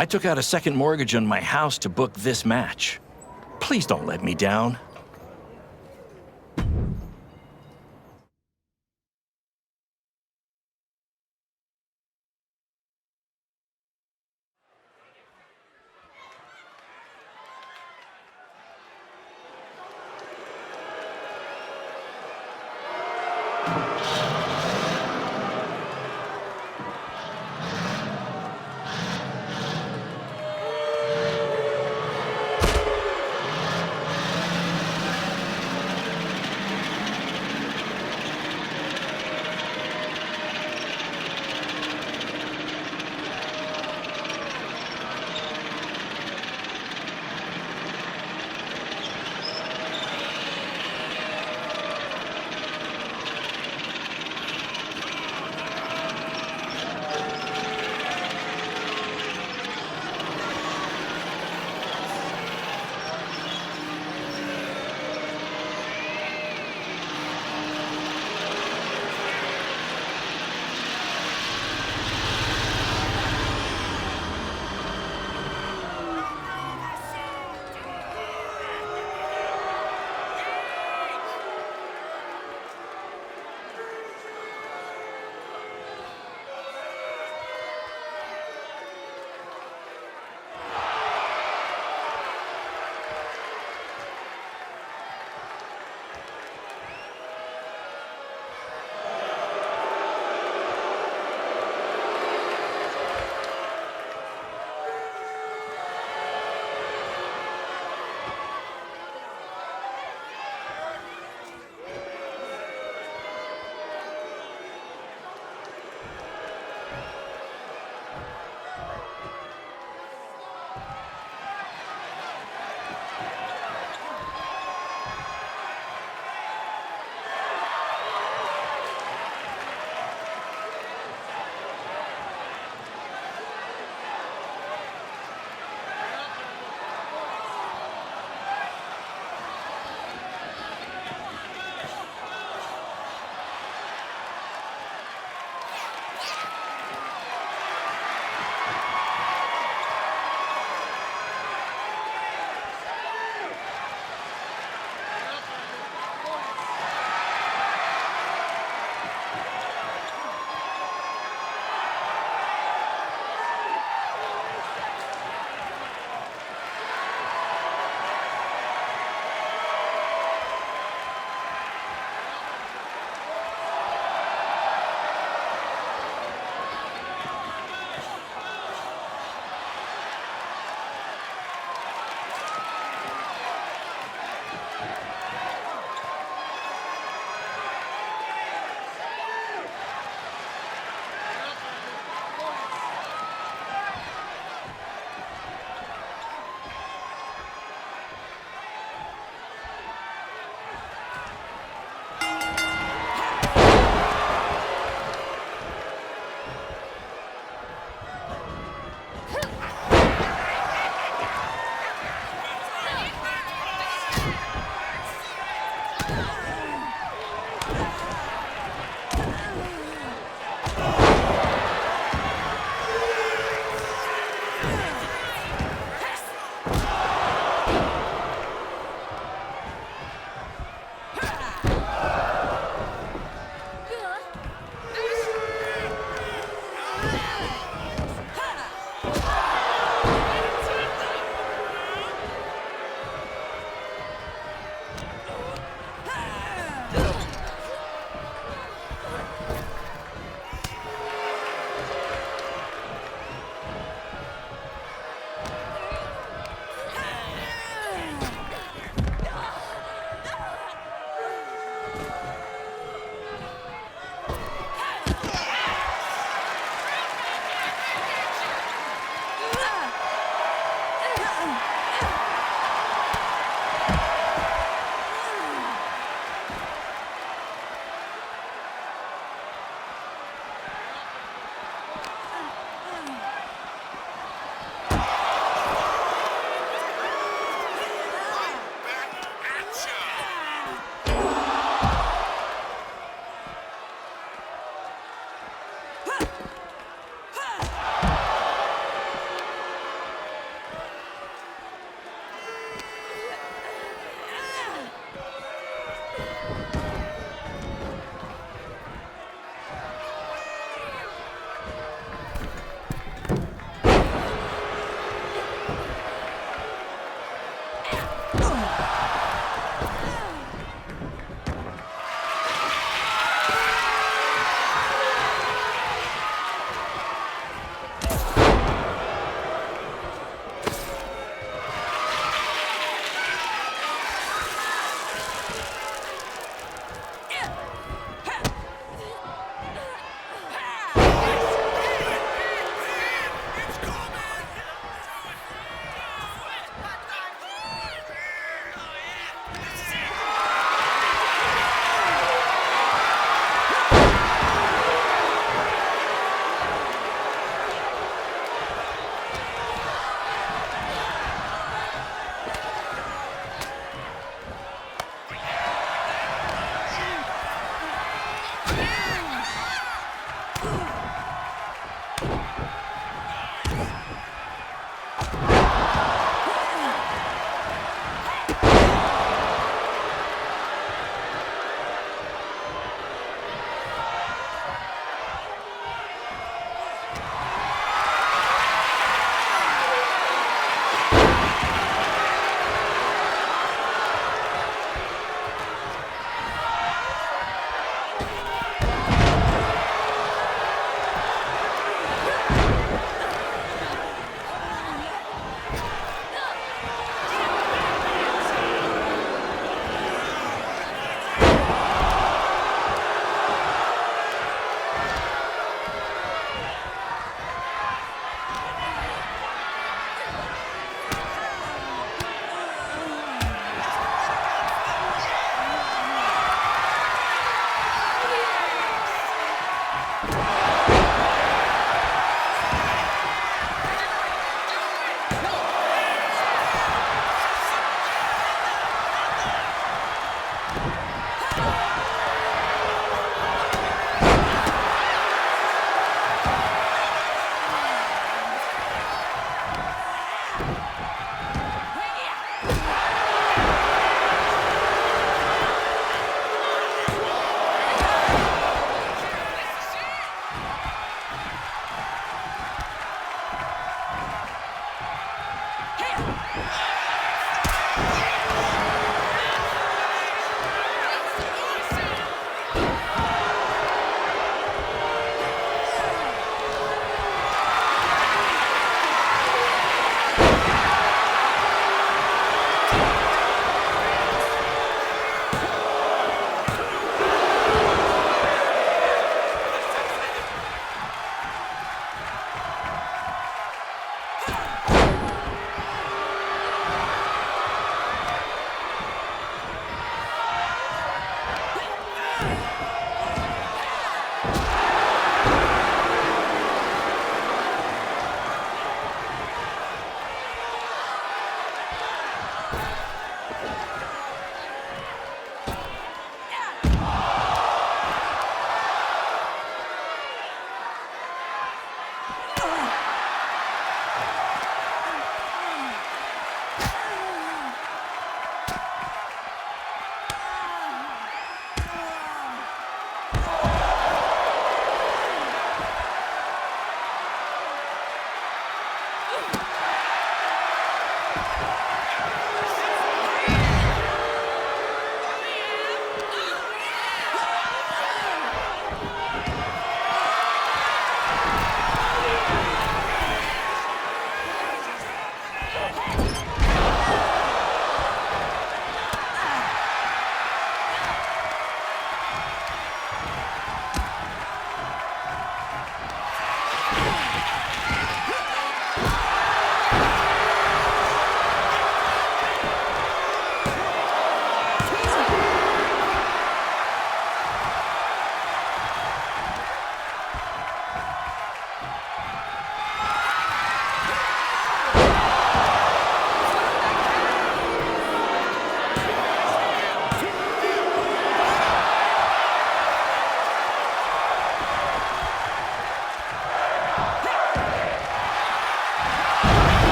I took out a second mortgage on my house to book this match. Please don't let me down.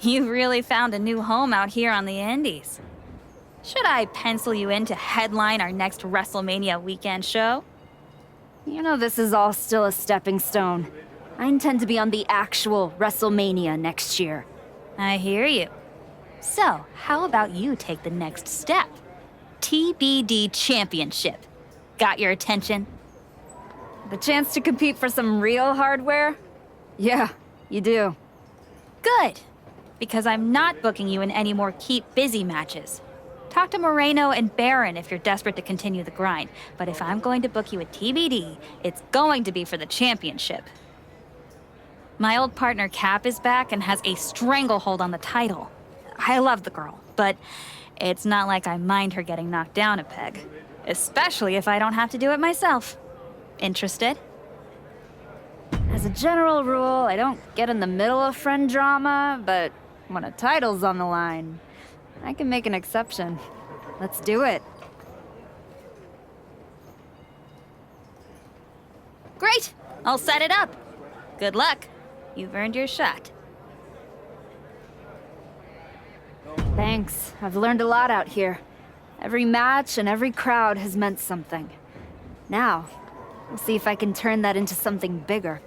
You really found a new home out here on the Indies. Should I pencil you in to headline our next WrestleMania weekend show? You know this is all still a stepping stone. I intend to be on the actual WrestleMania next year. I hear you. So, how about you take the next step? TBD Championship. Got your attention? The chance to compete for some real hardware? Yeah, you do. Good. Because I'm not booking you in any more keep busy matches. Talk to Moreno and Baron if you're desperate to continue the grind. But if I'm going to book you at TBD, it's going to be for the championship. My old partner Cap is back and has a stranglehold on the title. I love the girl, but it's not like I mind her getting knocked down a peg. Especially if I don't have to do it myself. Interested? As a general rule, I don't get in the middle of friend drama, but when a title's on the line, I can make an exception. Let's do it. Great! I'll set it up. Good luck. You've earned your shot. Thanks. I've learned a lot out here. Every match and every crowd has meant something. Now, we'll see if I can turn that into something bigger.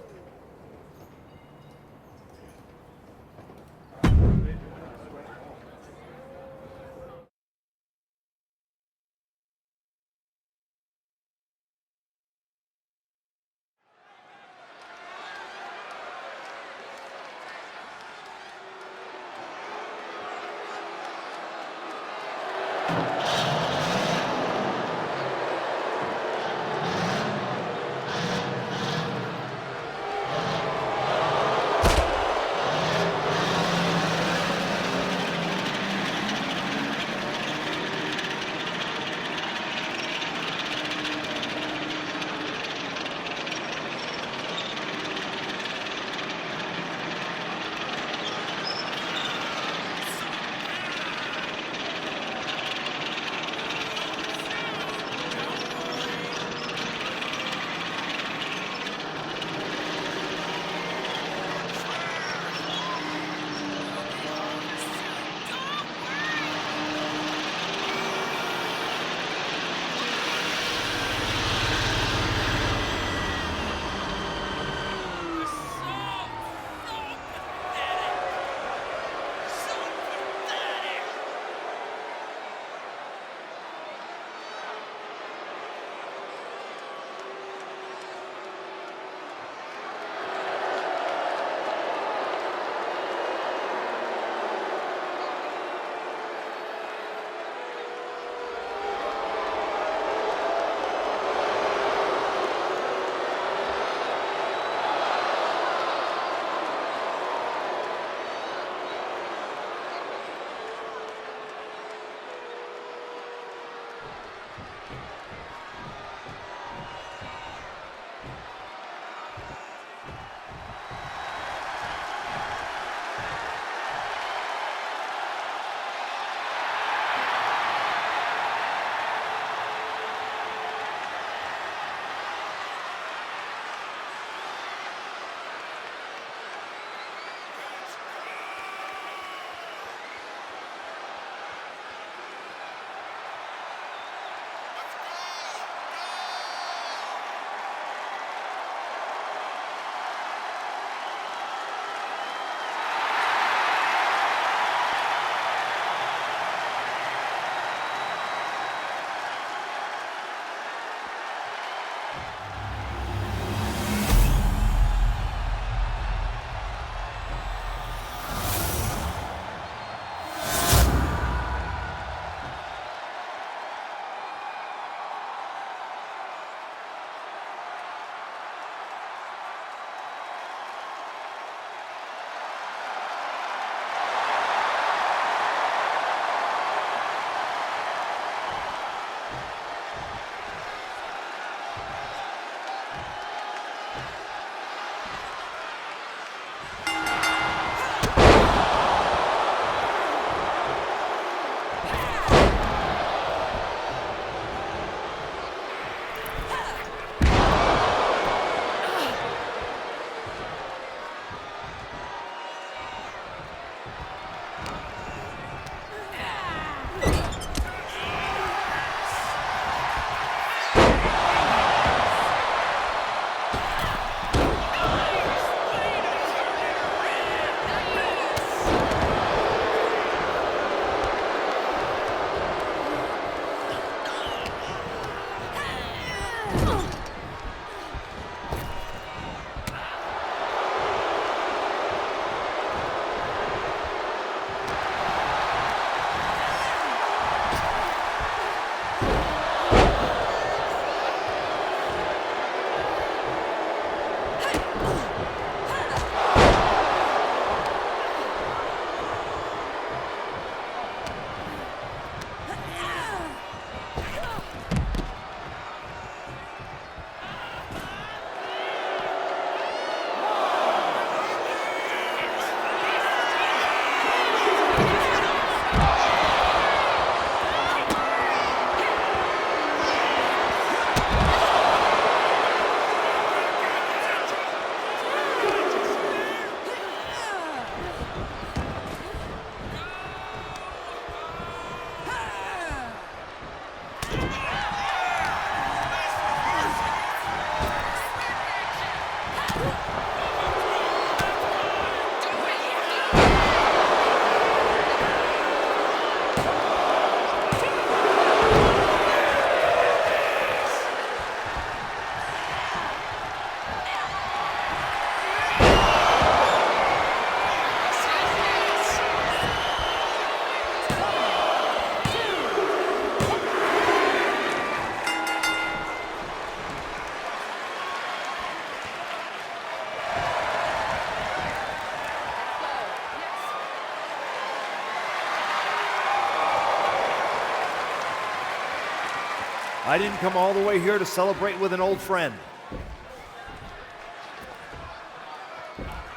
I didn't come all the way here to celebrate with an old friend.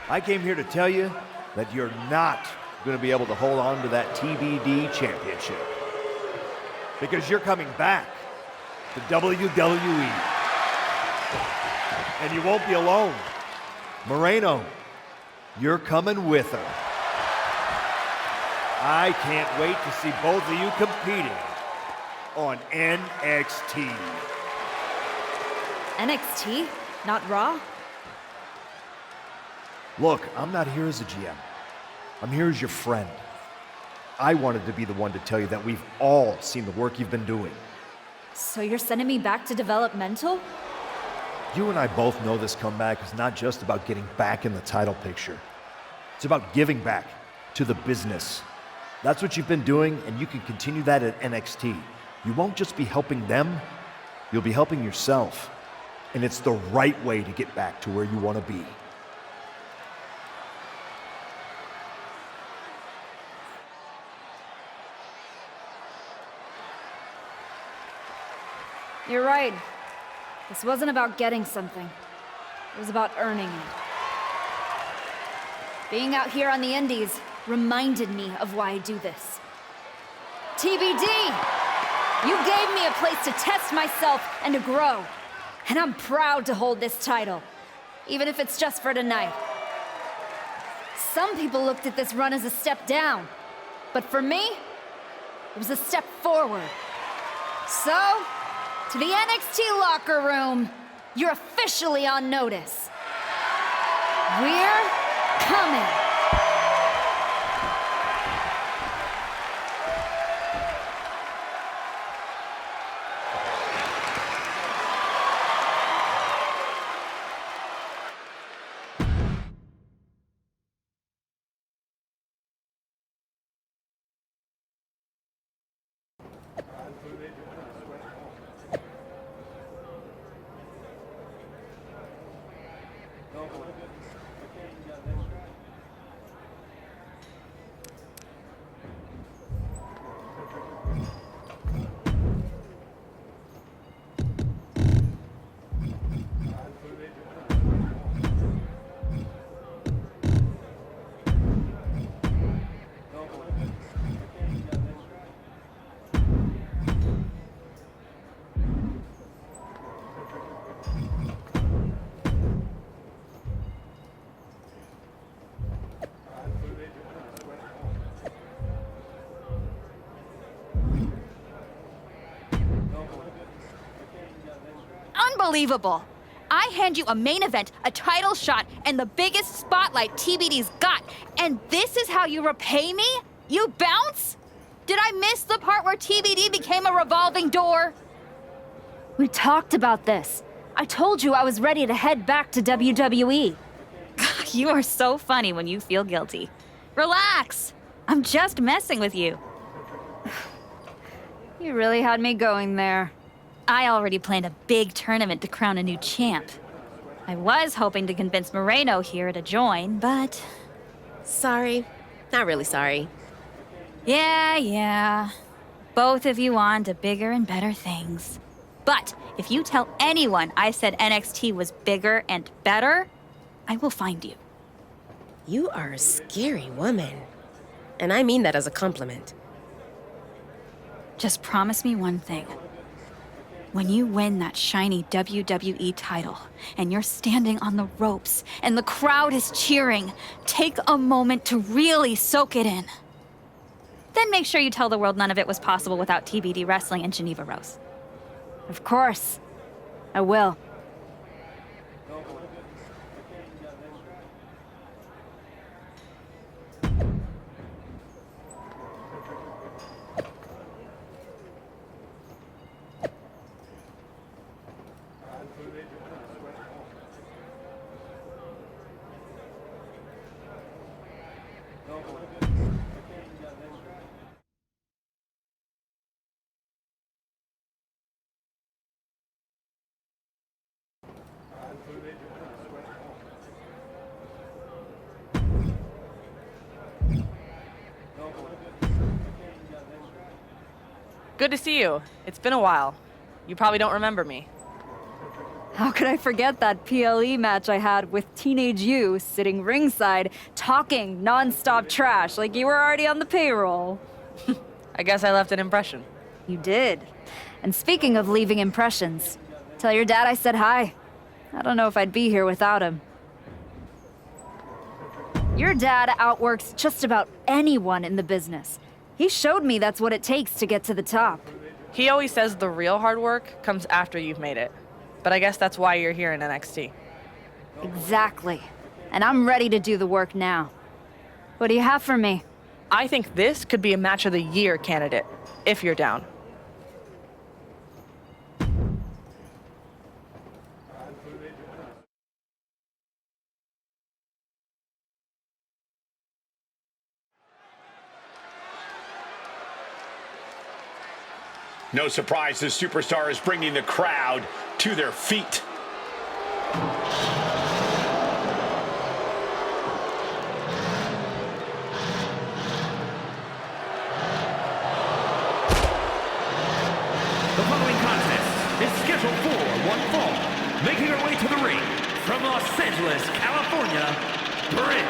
I came here to tell you that you're not going to be able to hold on to that TBD championship. Because you're coming back to WWE. And you won't be alone. Moreno, you're coming with her. I can't wait to see both of you competing on NXT. NXT? Not Raw? Look, I'm not here as a GM. I'm here as your friend. I wanted to be the one to tell you that we've all seen the work you've been doing. So you're sending me back to developmental? You and I both know this comeback is not just about getting back in the title picture. It's about giving back to the business. That's what you've been doing, and you can continue that at NXT. You won't just be helping them, you'll be helping yourself. And it's the right way to get back to where you want to be. You're right. This wasn't about getting something. It was about earning it. Being out here on the Indies reminded me of why I do this. TBD! You gave me a place to test myself and to grow. And I'm proud to hold this title, even if it's just for tonight. Some people looked at this run as a step down, but for me, it was a step forward. So, to the NXT locker room, you're officially on notice. We're coming. Unbelievable! I hand you a main event, a title shot, and the biggest spotlight TBD's got, and this is how you repay me? You bounce? Did I miss the part where TBD became a revolving door? We talked about this. I told you I was ready to head back to WWE. You are so funny when you feel guilty. Relax! I'm just messing with you. You really had me going there. I already planned a big tournament to crown a new champ. I was hoping to convince Moreno here to join, but... Sorry. Not really sorry. Yeah. Both of you on to bigger and better things. But if you tell anyone I said NXT was bigger and better, I will find you. You are a scary woman. And I mean that as a compliment. Just promise me one thing. When you win that shiny WWE title, and you're standing on the ropes, and the crowd is cheering, take a moment to really soak it in. Then make sure you tell the world none of it was possible without TBD wrestling and Geneva Rose. Of course. I will. Good to see you. It's been a while. You probably don't remember me. How could I forget that PLE match I had with teenage you sitting ringside, talking nonstop trash like you were already on the payroll? I guess I left an impression. You did. And speaking of leaving impressions, tell your dad I said hi. I don't know if I'd be here without him. Your dad outworks just about anyone in the business. He showed me that's what it takes to get to the top. He always says the real hard work comes after you've made it. But I guess that's why you're here in NXT. Exactly. And I'm ready to do the work now. What do you have for me? I think this could be a match of the year candidate, if you're down. No surprise, this superstar is bringing the crowd to their feet. The following contest is scheduled for one fall. Making her way to the ring from Los Angeles, California, Brynn.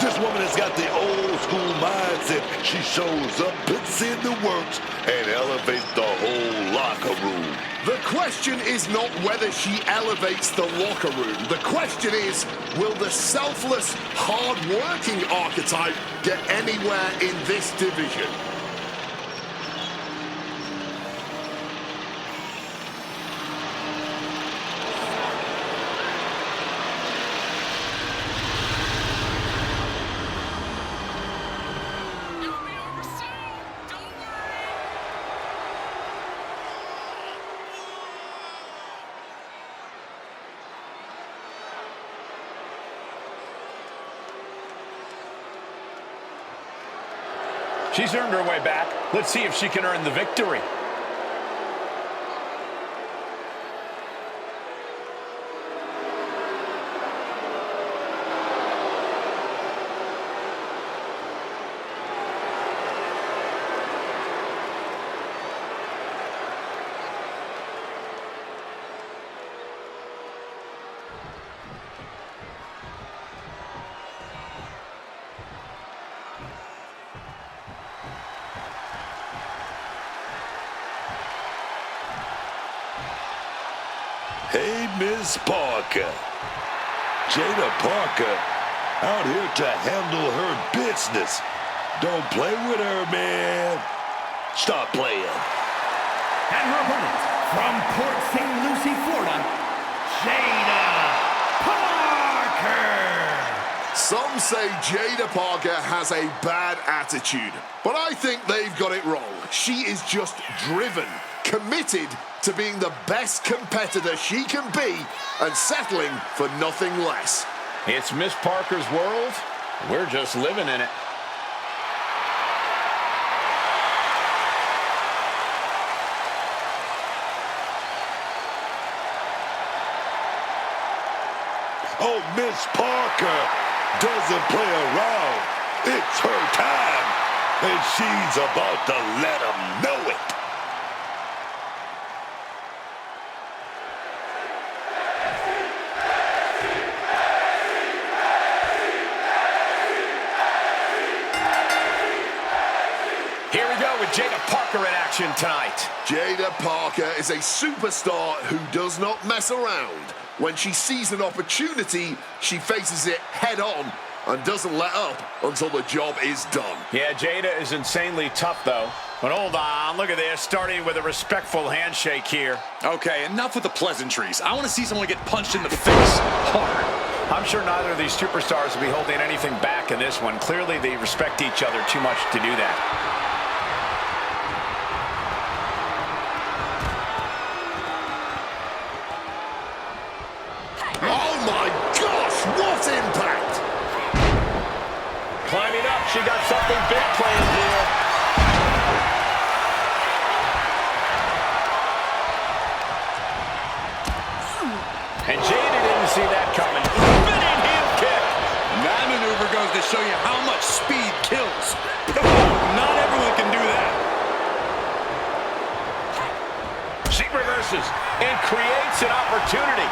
This woman has got the old school mindset. She shows up, puts in the works, and elevates the whole locker room. The question is not whether she elevates the locker room. The question is, will the selfless, hard-working archetype get anywhere in this division? She's earned her way back. Let's see if she can earn the victory. Hey, Miss Parker. Jada Parker out here to handle her business. Don't play with her, man. Stop playing. And her opponent from Port St. Lucie, Florida, Jada Parker. Some say Jada Parker has a bad attitude, but I think they've got it wrong. She is just driven, committed to being the best competitor she can be and settling for nothing less. It's Miss Parker's world. We're just living in it. Oh, Miss Parker doesn't play around. It's her time, and she's about to let them know it. Here we go with Jada Parker in action tonight. Jada Parker is a superstar who does not mess around. When she sees an opportunity, she faces it head on and doesn't let up until the job is done. Yeah, Jada is insanely tough, though. But hold on, look at this, starting with a respectful handshake here. Okay, enough with the pleasantries. I want to see someone get punched in the face hard. I'm sure neither of these superstars will be holding anything back in this one. Clearly, they respect each other too much to do that. Oh my gosh, what impact! she got something big planned here. And Jada didn't see that coming. Spinning heel kick. That maneuver goes to show you how much speed kills. Not everyone can do that. She reverses and creates an opportunity.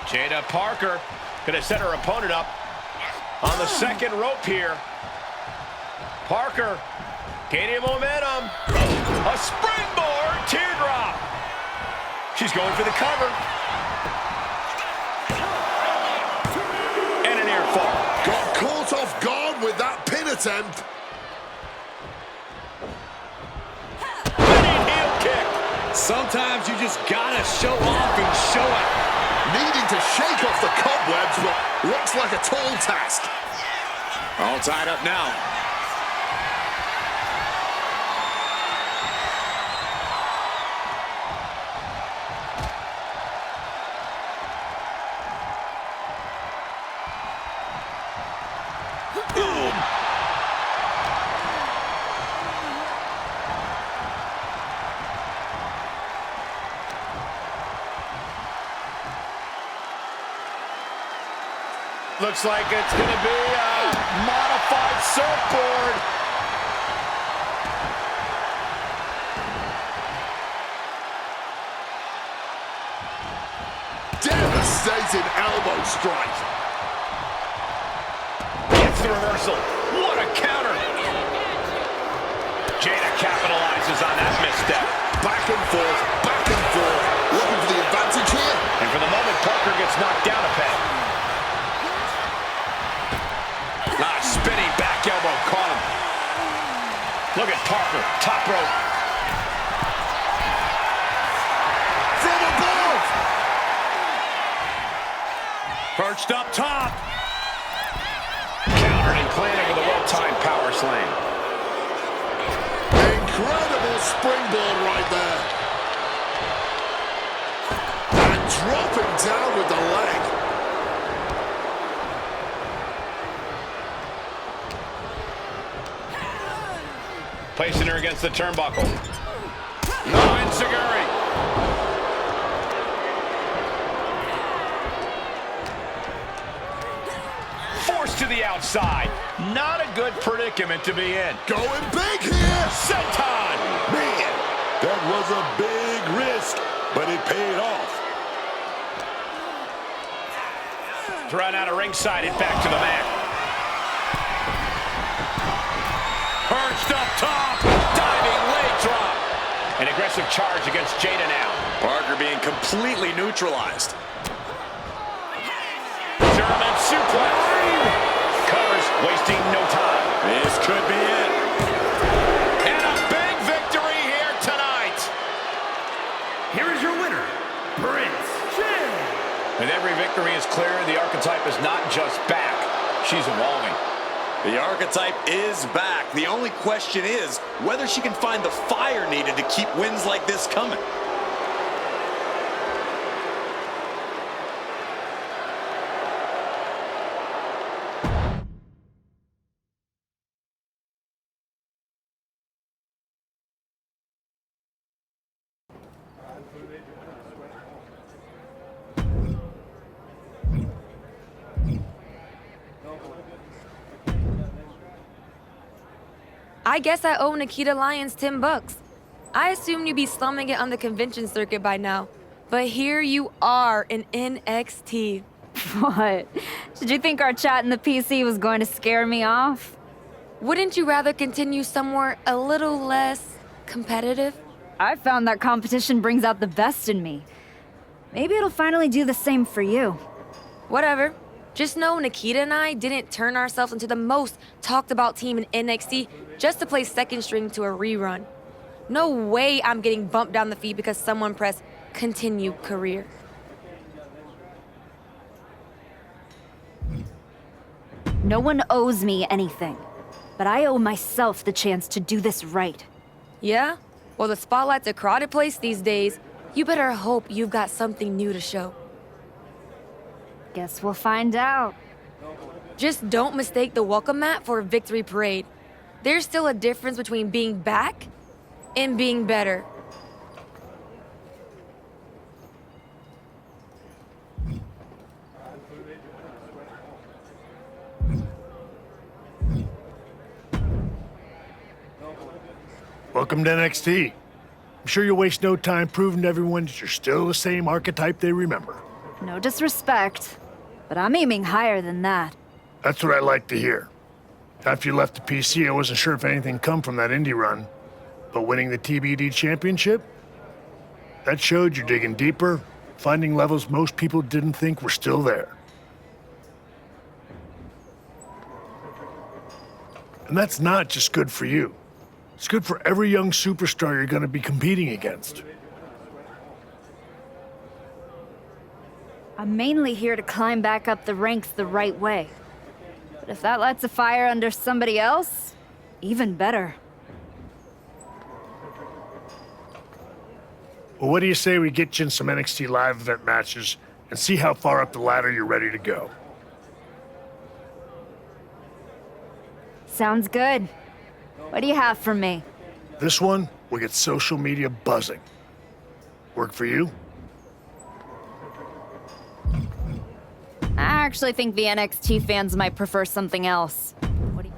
Jada Parker gonna set her opponent up on the second rope here. Parker gaining momentum. A springboard teardrop. She's going for the cover. And an air fall. Got caught off guard with that pin attempt. Spinning heel kick. Sometimes you just gotta show off and show out. Needing to shake off the cobwebs, but looks like a tall task. All tied up now. Looks like it's going to be a modified surfboard. Devastating elbow strike. Gets the reversal. What a counter. Jada capitalizes on that misstep. Back and forth, looking for the advantage here. And for the moment, Parker gets knocked down a peg. Spinning back elbow caught him. Look at Parker, top rope. From above! Perched up top. Countered and planted with a well-timed power slam. Incredible springboard right there. And dropping down with the leg. Placing her against the turnbuckle. No, Enziguri. Forced to the outside. Not a good predicament to be in. Going big here. Senton. Man, that was a big risk, but it paid off. Thrown out of ringside and back to the mat. Perched up top, diving leg drop. An aggressive charge against Jada now. Parker being completely neutralized. German suplex. Covers, wasting no time. This could be it. And a big victory here tonight. Here is your winner, Brynn. With every victory is clear, the archetype is not just back, she's evolving. The archetype is back. The only question is whether she can find the fire needed to keep wins like this coming. I guess I owe Nikita Lyons $10. I assumed you'd be slumming it on the convention circuit by now. But here you are in NXT. What? Did you think our chat in the PC was going to scare me off? Wouldn't you rather continue somewhere a little less competitive? I found that competition brings out the best in me. Maybe it'll finally do the same for you. Whatever. Just know Nikita and I didn't turn ourselves into the most talked about team in NXT just to play second string to a rerun. No way I'm getting bumped down the feed because someone pressed continue career. No one owes me anything, but I owe myself the chance to do this right. Yeah? Well, the spotlight's a crowded place these days. You better hope you've got something new to show. Guess we'll find out. Just don't mistake the welcome mat for a victory parade. There's still a difference between being back and being better. Welcome to NXT. I'm sure you'll waste no time proving to everyone that you're still the same archetype they remember. No disrespect, but I'm aiming higher than that. That's what I like to hear. After you left the PC, I wasn't sure if anything come from that indie run. But winning the TBD championship? That showed you're digging deeper, finding levels most people didn't think were still there. And that's not just good for you. It's good for every young superstar you're going to be competing against. I'm mainly here to climb back up the ranks the right way. But if that lights a fire under somebody else, even better. Well, what do you say we get you in some NXT live event matches and see how far up the ladder you're ready to go? Sounds good. What do you have for me? This one will get social media buzzing. Work for you? I actually think the NXT fans might prefer something else. What do you...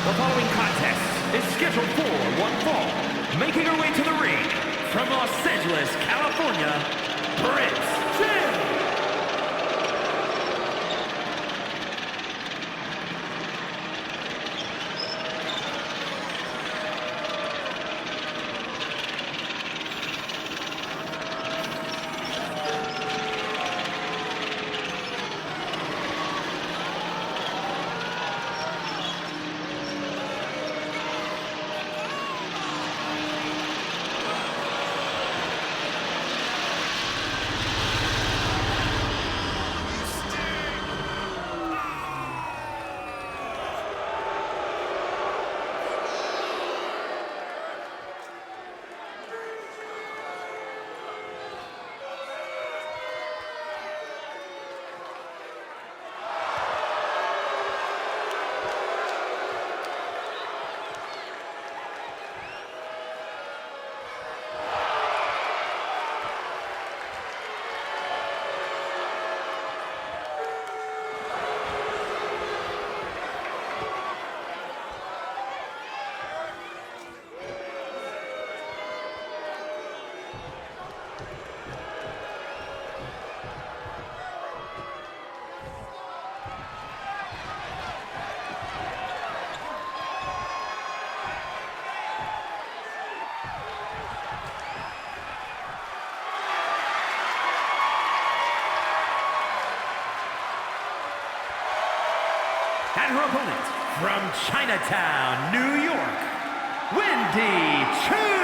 The following contest is scheduled for one fall. Making her way to the ring from Los Angeles, California, Brynn. And her opponent from Chinatown, New York, Wendy Choo.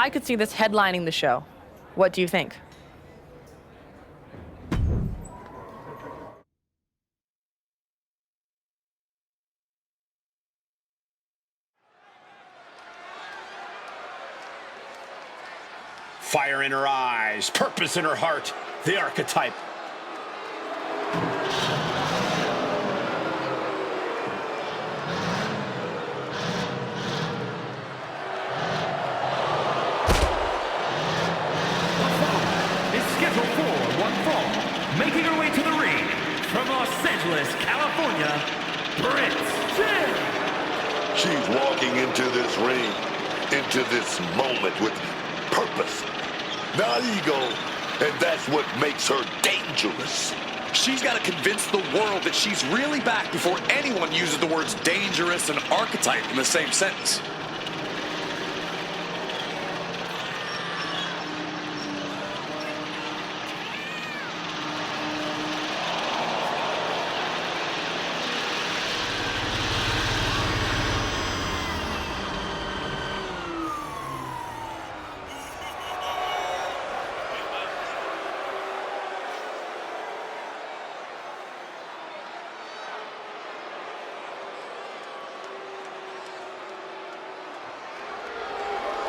I could see this headlining the show. What do you think? Fire in her eyes, purpose in her heart, the archetype. Is scheduled for one fall, making her way to the ring from Los Angeles, California, Brynn. She's walking into this ring, into this moment with purpose, not ego, and that's what makes her dangerous. She's got to convince the world that she's really back before anyone uses the words dangerous and archetype in the same sentence.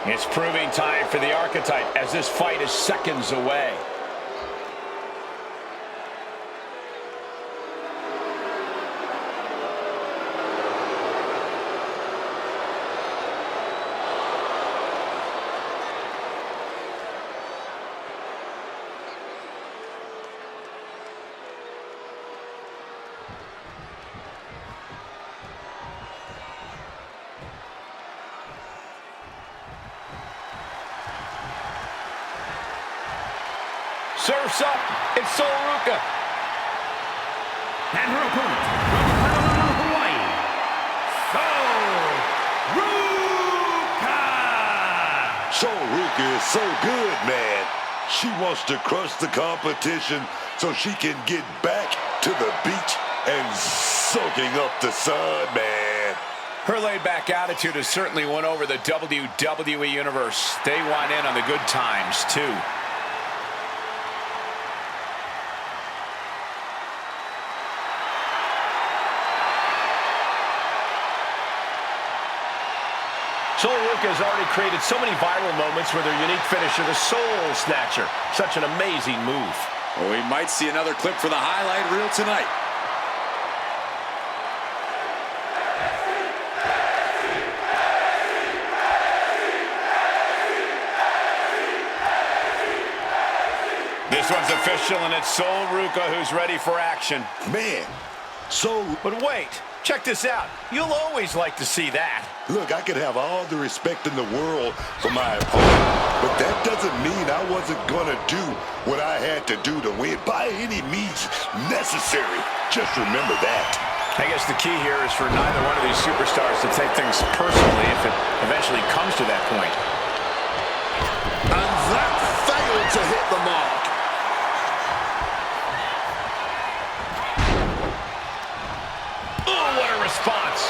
It's proving time for the archetype as this fight is seconds away. Surf's up, it's Sol Ruca. And her opponent, from Honolulu, Hawaii, Sol Ruca! Sol Ruca is so good, man. She wants to crush the competition so she can get back to the beach and soaking up the sun, man. Her laid-back attitude has certainly won over the WWE Universe. They want in on the good times, too. Sol Ruca has already created so many viral moments with her unique finisher, the Soul Snatcher. Such an amazing move. Well, we might see another clip for the highlight reel tonight. This one's official, and it's Sol Ruca who's ready for action. Man, Sol... But wait, check this out. You'll always like to see that. Look, I could have all the respect in the world for my opponent, but that doesn't mean I wasn't gonna do what I had to do to win by any means necessary. Just remember that. I guess the key here is for neither one of these superstars to take things personally if it eventually comes to that point. And that failed to hit the mark. Oh, what a response.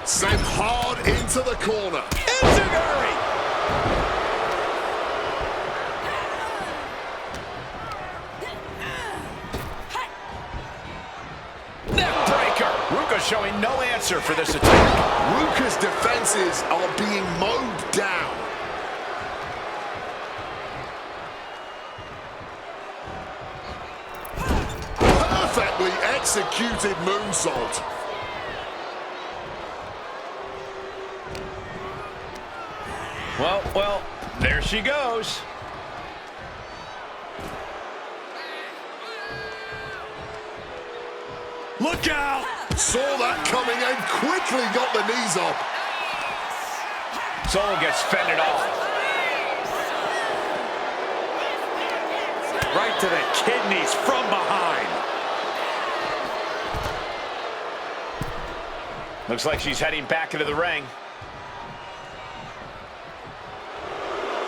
Sent hard into the corner. Enziguri! Neckbreaker! Ruca showing no answer for this attack. Ruca's defenses are being mowed down. Perfectly executed moonsault. Well, there she goes. Look out! Saw that coming and quickly got the knees up. Sol gets fended off. Right to the kidneys from behind. Looks like she's heading back into the ring.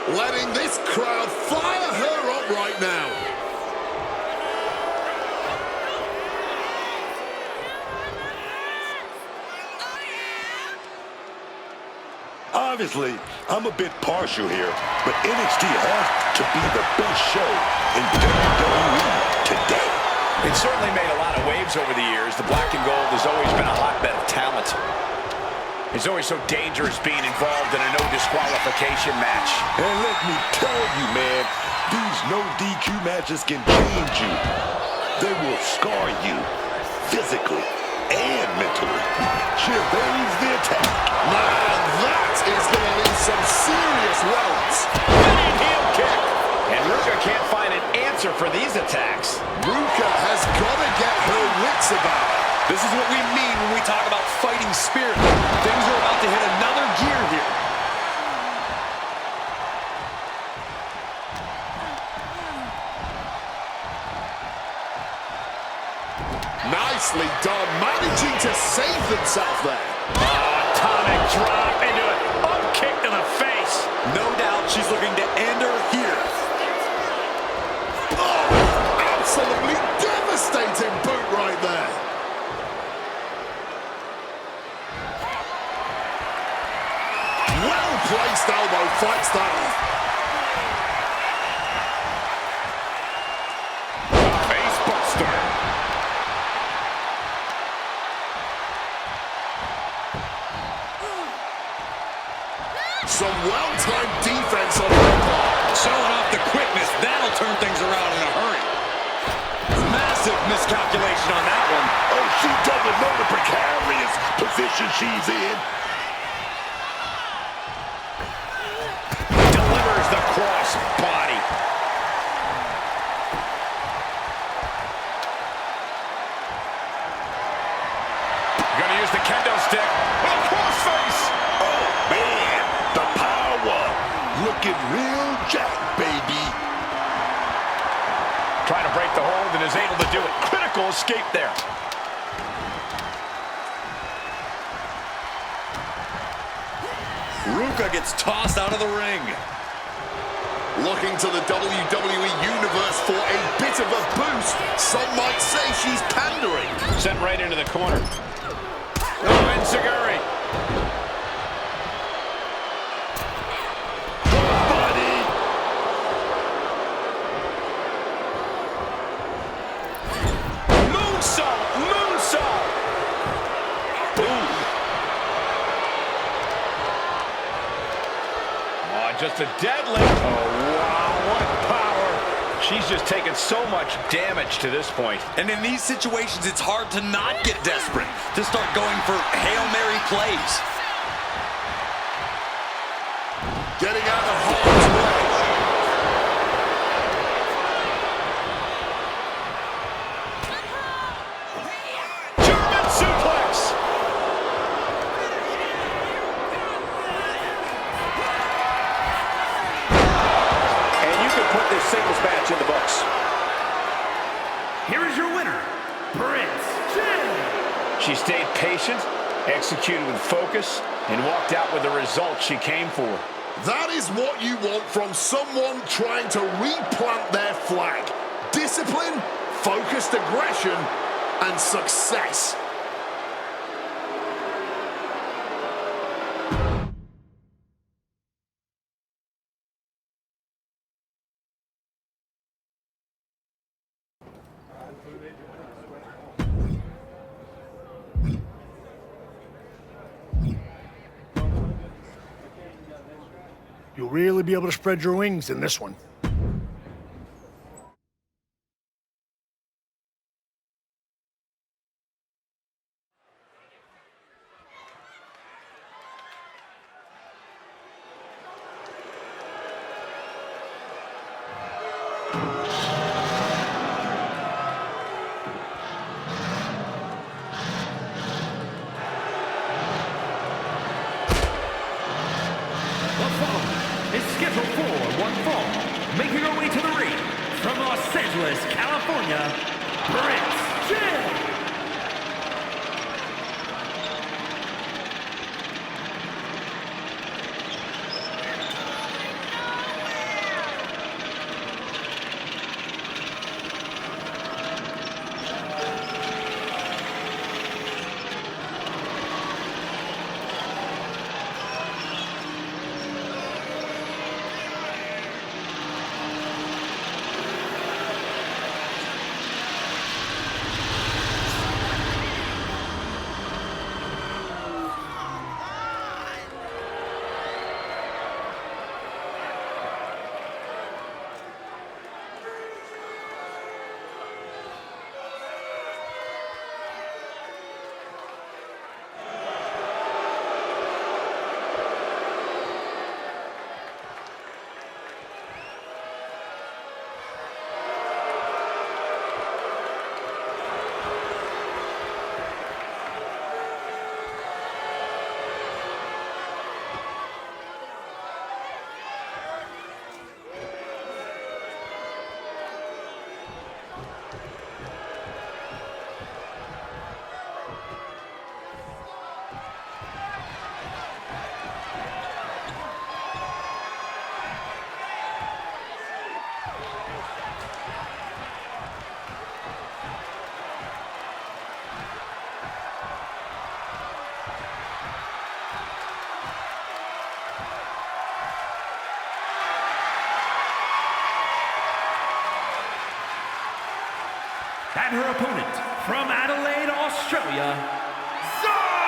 Letting this crowd fire her up right now. Obviously, I'm a bit partial here, but NXT has to be the best show in WWE today. It's certainly made a lot of waves over the years. The black and gold has always been a hotbed of talent. It's always so dangerous being involved in a no disqualification match. And let me tell you, man, these no DQ matches can change you. They will scar you physically and mentally. Evades the attack. Man, that is going to leave some serious welts. Running heel kick. And Ruka can't find an answer for these attacks. Ruka has got to get her wits about her. This is what we mean when we talk about fighting spirit. Things are about to hit another gear here. Nicely done, managing to save themselves there. Atomic drop into it. Up kick to the face. No doubt she's looking to end her here. Oh, absolutely devastating boot right there. Well-placed elbow fights that off. Facebuster. Some well-timed defense on her part. Showing off the quickness. That'll turn things around in a hurry. Massive miscalculation on that one. Oh, she doesn't know the precarious position she's in. Delivers the cross body. Gonna use the kendo stick. Oh, crossface! Oh, man, the power. Looking real jacked, baby. Trying to break the hold and is able to do it. Critical escape there. Ruka gets tossed out of the ring. Looking to the WWE Universe for a bit of a boost. Some might say she's pandering. Sent right into the corner. Oh, Enziguri. Moonsault! Moonsault! Boom! Oh, just a deadlift. Oh, wow, what power. She's just taken so much damage to this point. And in these situations, it's hard to not get desperate, to start going for Hail Mary plays. Getting out of harm's way. German suplex! And you can put this singles match in the books. Here is your winner, Brynn. She stayed patient, executed with focus, and walked out with the result she came for. That is what you want from someone trying to replant their flag. Discipline, focused aggression, and success. You'll really be able to spread your wings in this one. Is scheduled for one fall, making her way to the ring from Los Angeles, California, Brynn. And her opponent from Adelaide, Australia, Zarya!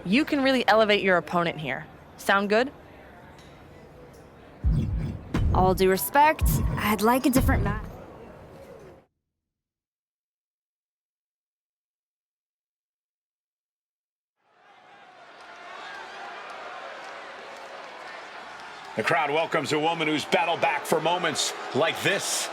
You can really elevate your opponent here. Sound good? All due respect, I'd like a different match. The crowd welcomes a woman who's battled back for moments like this.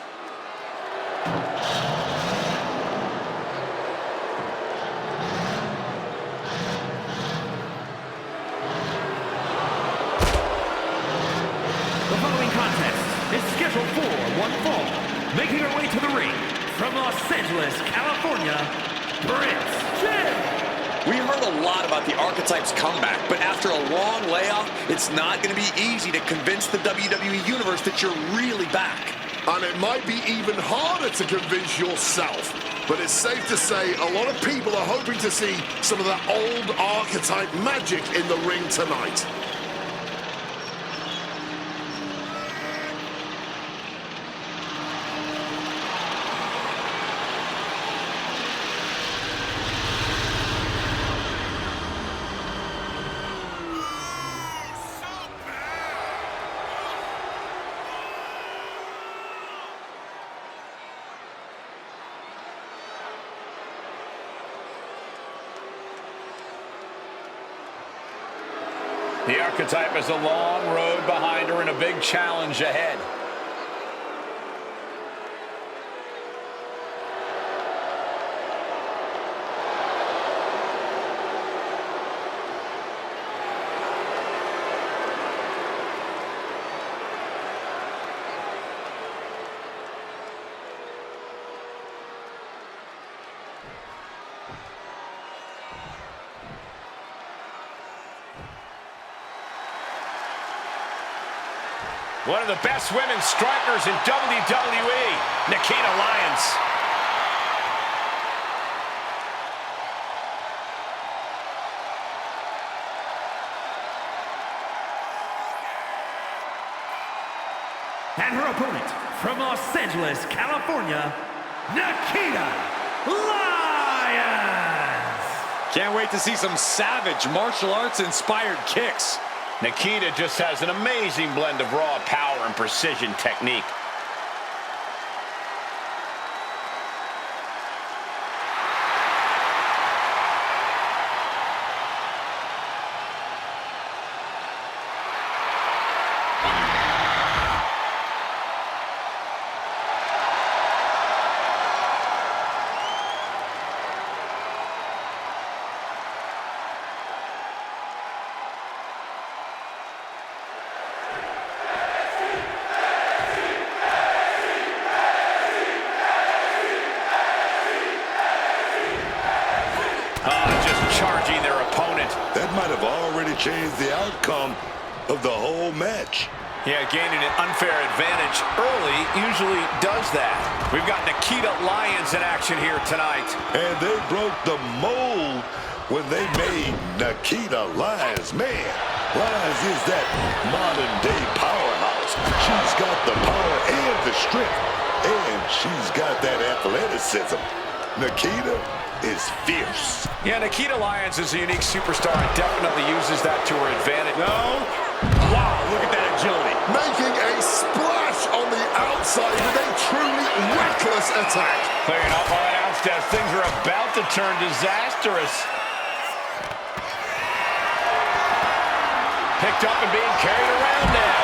The following contest is scheduled for one fall. Making her way to the ring from Los Angeles, California, Brynn, Gale. We heard a lot about the Archetype's comeback, but after a long layoff, it's not going to be easy to convince the WWE Universe that you're really back. And it might be even harder to convince yourself. But it's safe to say a lot of people are hoping to see some of that old Archetype magic in the ring tonight. The Archetype has a long road behind her and a big challenge ahead. One of the best women's strikers in WWE, Nikita Lyons. And her opponent from Los Angeles, California, Nikita Lyons. Can't wait to see some savage martial arts inspired kicks. Nikita just has an amazing blend of raw power and precision technique. Charging their opponent. That might have already changed the outcome of the whole match. Yeah, gaining an unfair advantage early usually does that. We've got Nikita Lyons in action here tonight. And they broke the mold when they made Nikita Lyons. Man, Lyons is that modern-day powerhouse. She's got the power and the strength, and she's got that athleticism. Nikita is fierce. Yeah, Nikita Lyons is a unique superstar and definitely uses that to her advantage. No. Wow, look at that agility. Making a splash on the outside with a truly reckless attack. Clearing up on that announce desk. Things are about to turn disastrous. Picked up and being carried around now.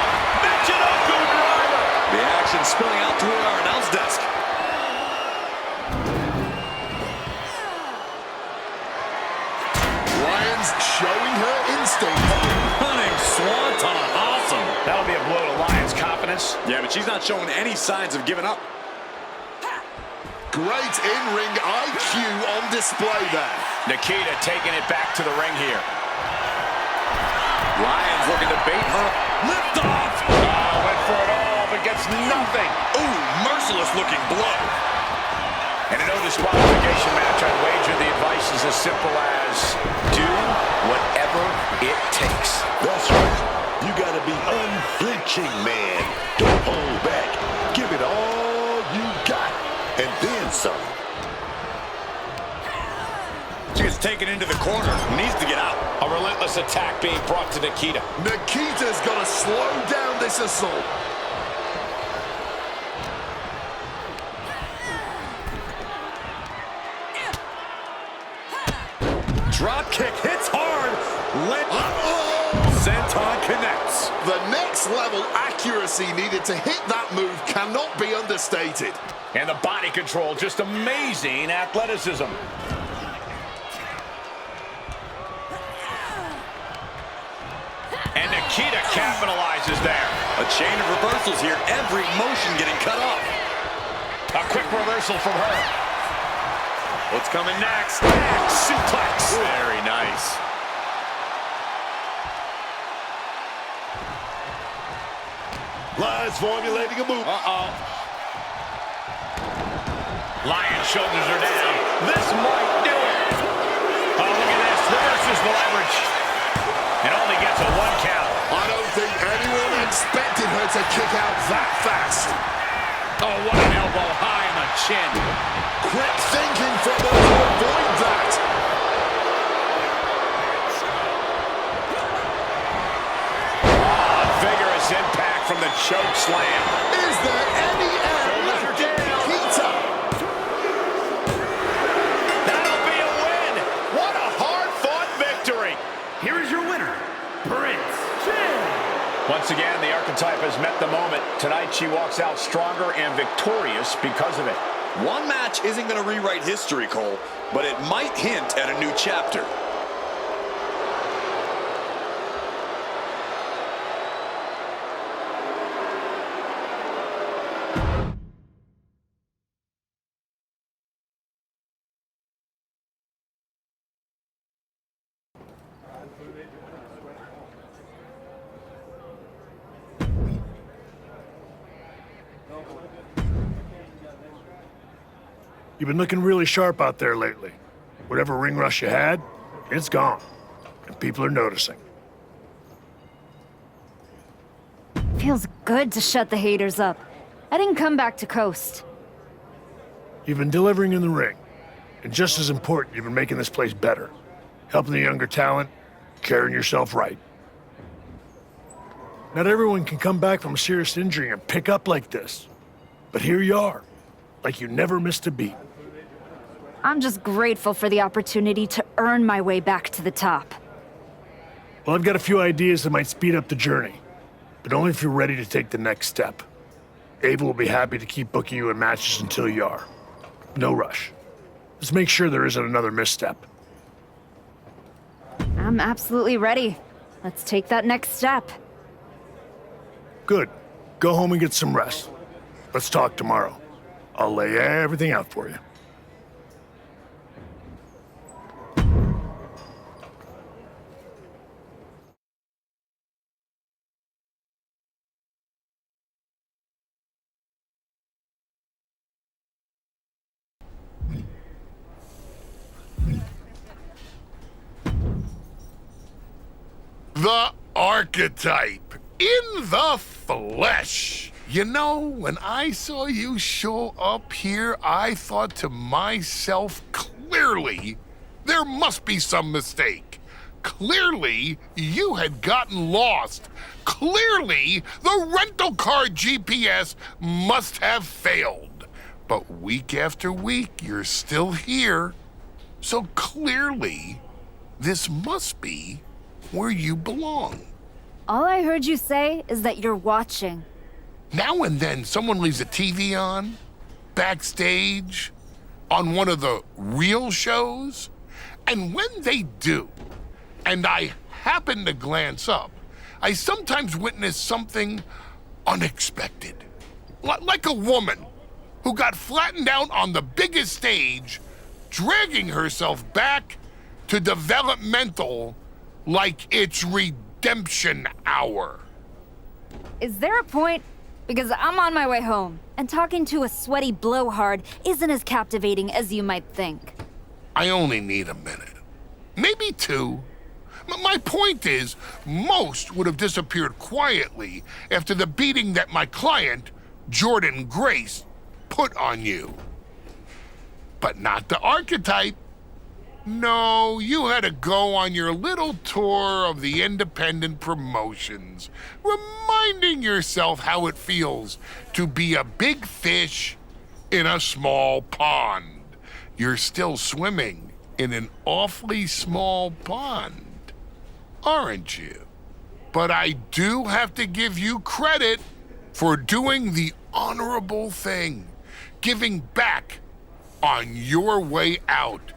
Michinoku driver. The action spilling out toward our announce desk. Showing her instinct. Running swanton. Awesome. That'll be a blow to Lyons' confidence. Yeah, but she's not showing any signs of giving up. Great in-ring IQ on display there. Nikita taking it back to the ring here. Lyons looking to bait her. Lift off. Went for it all, but gets nothing. Ooh, merciless looking blow. In a no disqualification match, I'd wager the advice is as simple as do whatever it takes. That's right. You gotta be unflinching, man. Don't hold back. Give it all you got, and then some. She gets taken into the corner. Needs to get out. A relentless attack being brought to Nikita. Nikita's got to slow down this assault. Drop kick hits hard. Senton connects. The next level accuracy needed to hit that move cannot be understated. And the body control, just amazing athleticism. And Nikita capitalizes there. A chain of reversals here. Every motion getting cut off. A quick reversal from her. What's coming next? Suplex. Very nice. Lions formulating a move. Lion shoulders her down. This might do it. Oh, look at this. Reverses the leverage. And only gets a 1 count. I don't think anyone expected her to kick out that fast. Oh, what an elbow high on the chin. Quick thinking from her to avoid that. Oh, vigorous impact from the choke slam. Is there any air left in Nikita? That'll be a win. What a hard-fought victory. Here is your winner, Brynn. Once again, the archetype has met the moment. Tonight, she walks out stronger and victorious because of it. One match isn't going to rewrite history, Cole, but it might hint at a new chapter. You've been looking really sharp out there lately. Whatever ring rush you had, it's gone. And people are noticing. Feels good to shut the haters up. I didn't come back to coast. You've been delivering in the ring. And just as important, you've been making this place better. Helping the younger talent, carrying yourself right. Not everyone can come back from a serious injury and pick up like this. But here you are, like you never missed a beat. I'm just grateful for the opportunity to earn my way back to the top. Well, I've got a few ideas that might speed up the journey, but only if you're ready to take the next step. Ava will be happy to keep booking you in matches until you are. No rush. Let's make sure there isn't another misstep. I'm absolutely ready. Let's take that next step. Good. Go home and get some rest. Let's talk tomorrow. I'll lay everything out for you. The archetype in the flesh. You know, when I saw you show up here, I thought to myself, clearly, there must be some mistake. Clearly, you had gotten lost. Clearly, the rental car GPS must have failed. But week after week, you're still here. So clearly, this must be where you belong. All I heard you say is that you're watching. Now and then, someone leaves a TV on, backstage, on one of the real shows, and when they do, and I happen to glance up, I sometimes witness something unexpected. Like a woman who got flattened out on the biggest stage, dragging herself back to developmental like it's redemption hour. Is there a point? Because I'm on my way home, and talking to a sweaty blowhard isn't as captivating as you might think. I only need a minute. Maybe 2. My point is, most would have disappeared quietly after the beating that my client, Jordan Grace, put on you. But not the archetype. No, you had to go on your little tour of the independent promotions, reminding yourself how it feels to be a big fish in a small pond. You're still swimming in an awfully small pond, aren't you? But I do have to give you credit for doing the honorable thing, giving back on your way out,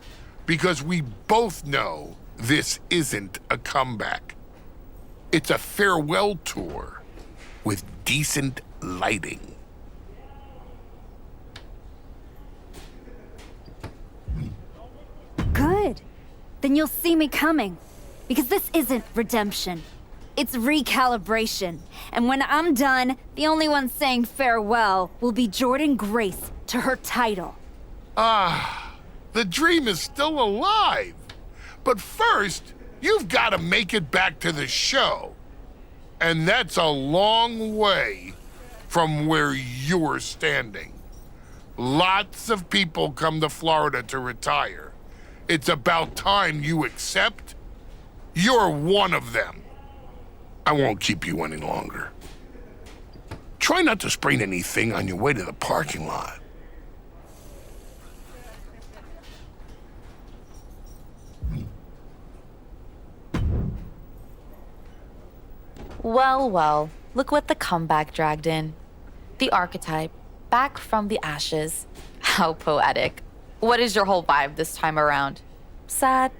because we both know this isn't a comeback. It's a farewell tour with decent lighting. Good. Then you'll see me coming. Because this isn't redemption. It's recalibration. And when I'm done, the only one saying farewell will be Jordynne Grace to her title. The dream is still alive. But first, you've got to make it back to the show. And that's a long way from where you're standing. Lots of people come to Florida to retire. It's about time you accept you're one of them. I won't keep you any longer. Try not to sprain anything on your way to the parking lot. Well, well, look what the comeback dragged in. The archetype, back from the ashes. How poetic. What is your whole vibe this time around? Sad?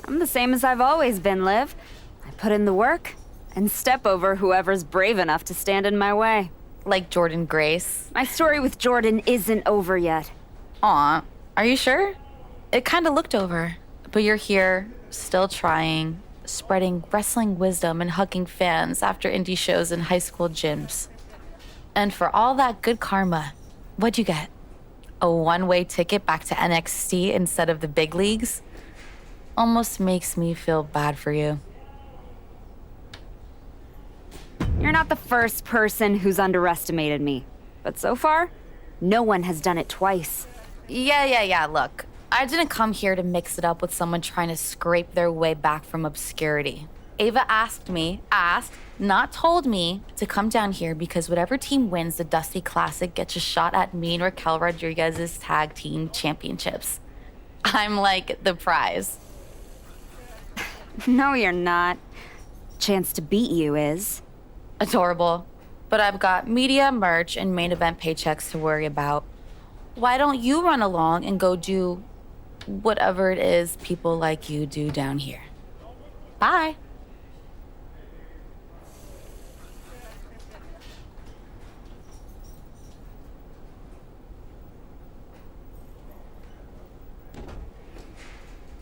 I'm the same as I've always been, Liv. I put in the work and step over whoever's brave enough to stand in my way. Like Jordynne Grace? My story with Jordynne isn't over yet. Aw, are you sure? It kinda looked over. But you're here, still trying, spreading wrestling wisdom and hugging fans after indie shows and high school gyms. And for all that good karma, what'd you get? A one-way ticket back to NXT instead of the big leagues? Almost makes me feel bad for you. You're not the first person who's underestimated me. But so far, no one has done it twice. Yeah, look. I didn't come here to mix it up with someone trying to scrape their way back from obscurity. Ava asked, not told me, to come down here because whatever team wins the Dusty Classic gets a shot at me and Raquel Rodriguez's tag team championships. I'm like the prize. No, you're not. Chance to beat you is. Adorable. But I've got media, merch, and main event paychecks to worry about. Why don't you run along and go do whatever it is people like you do down here? Bye.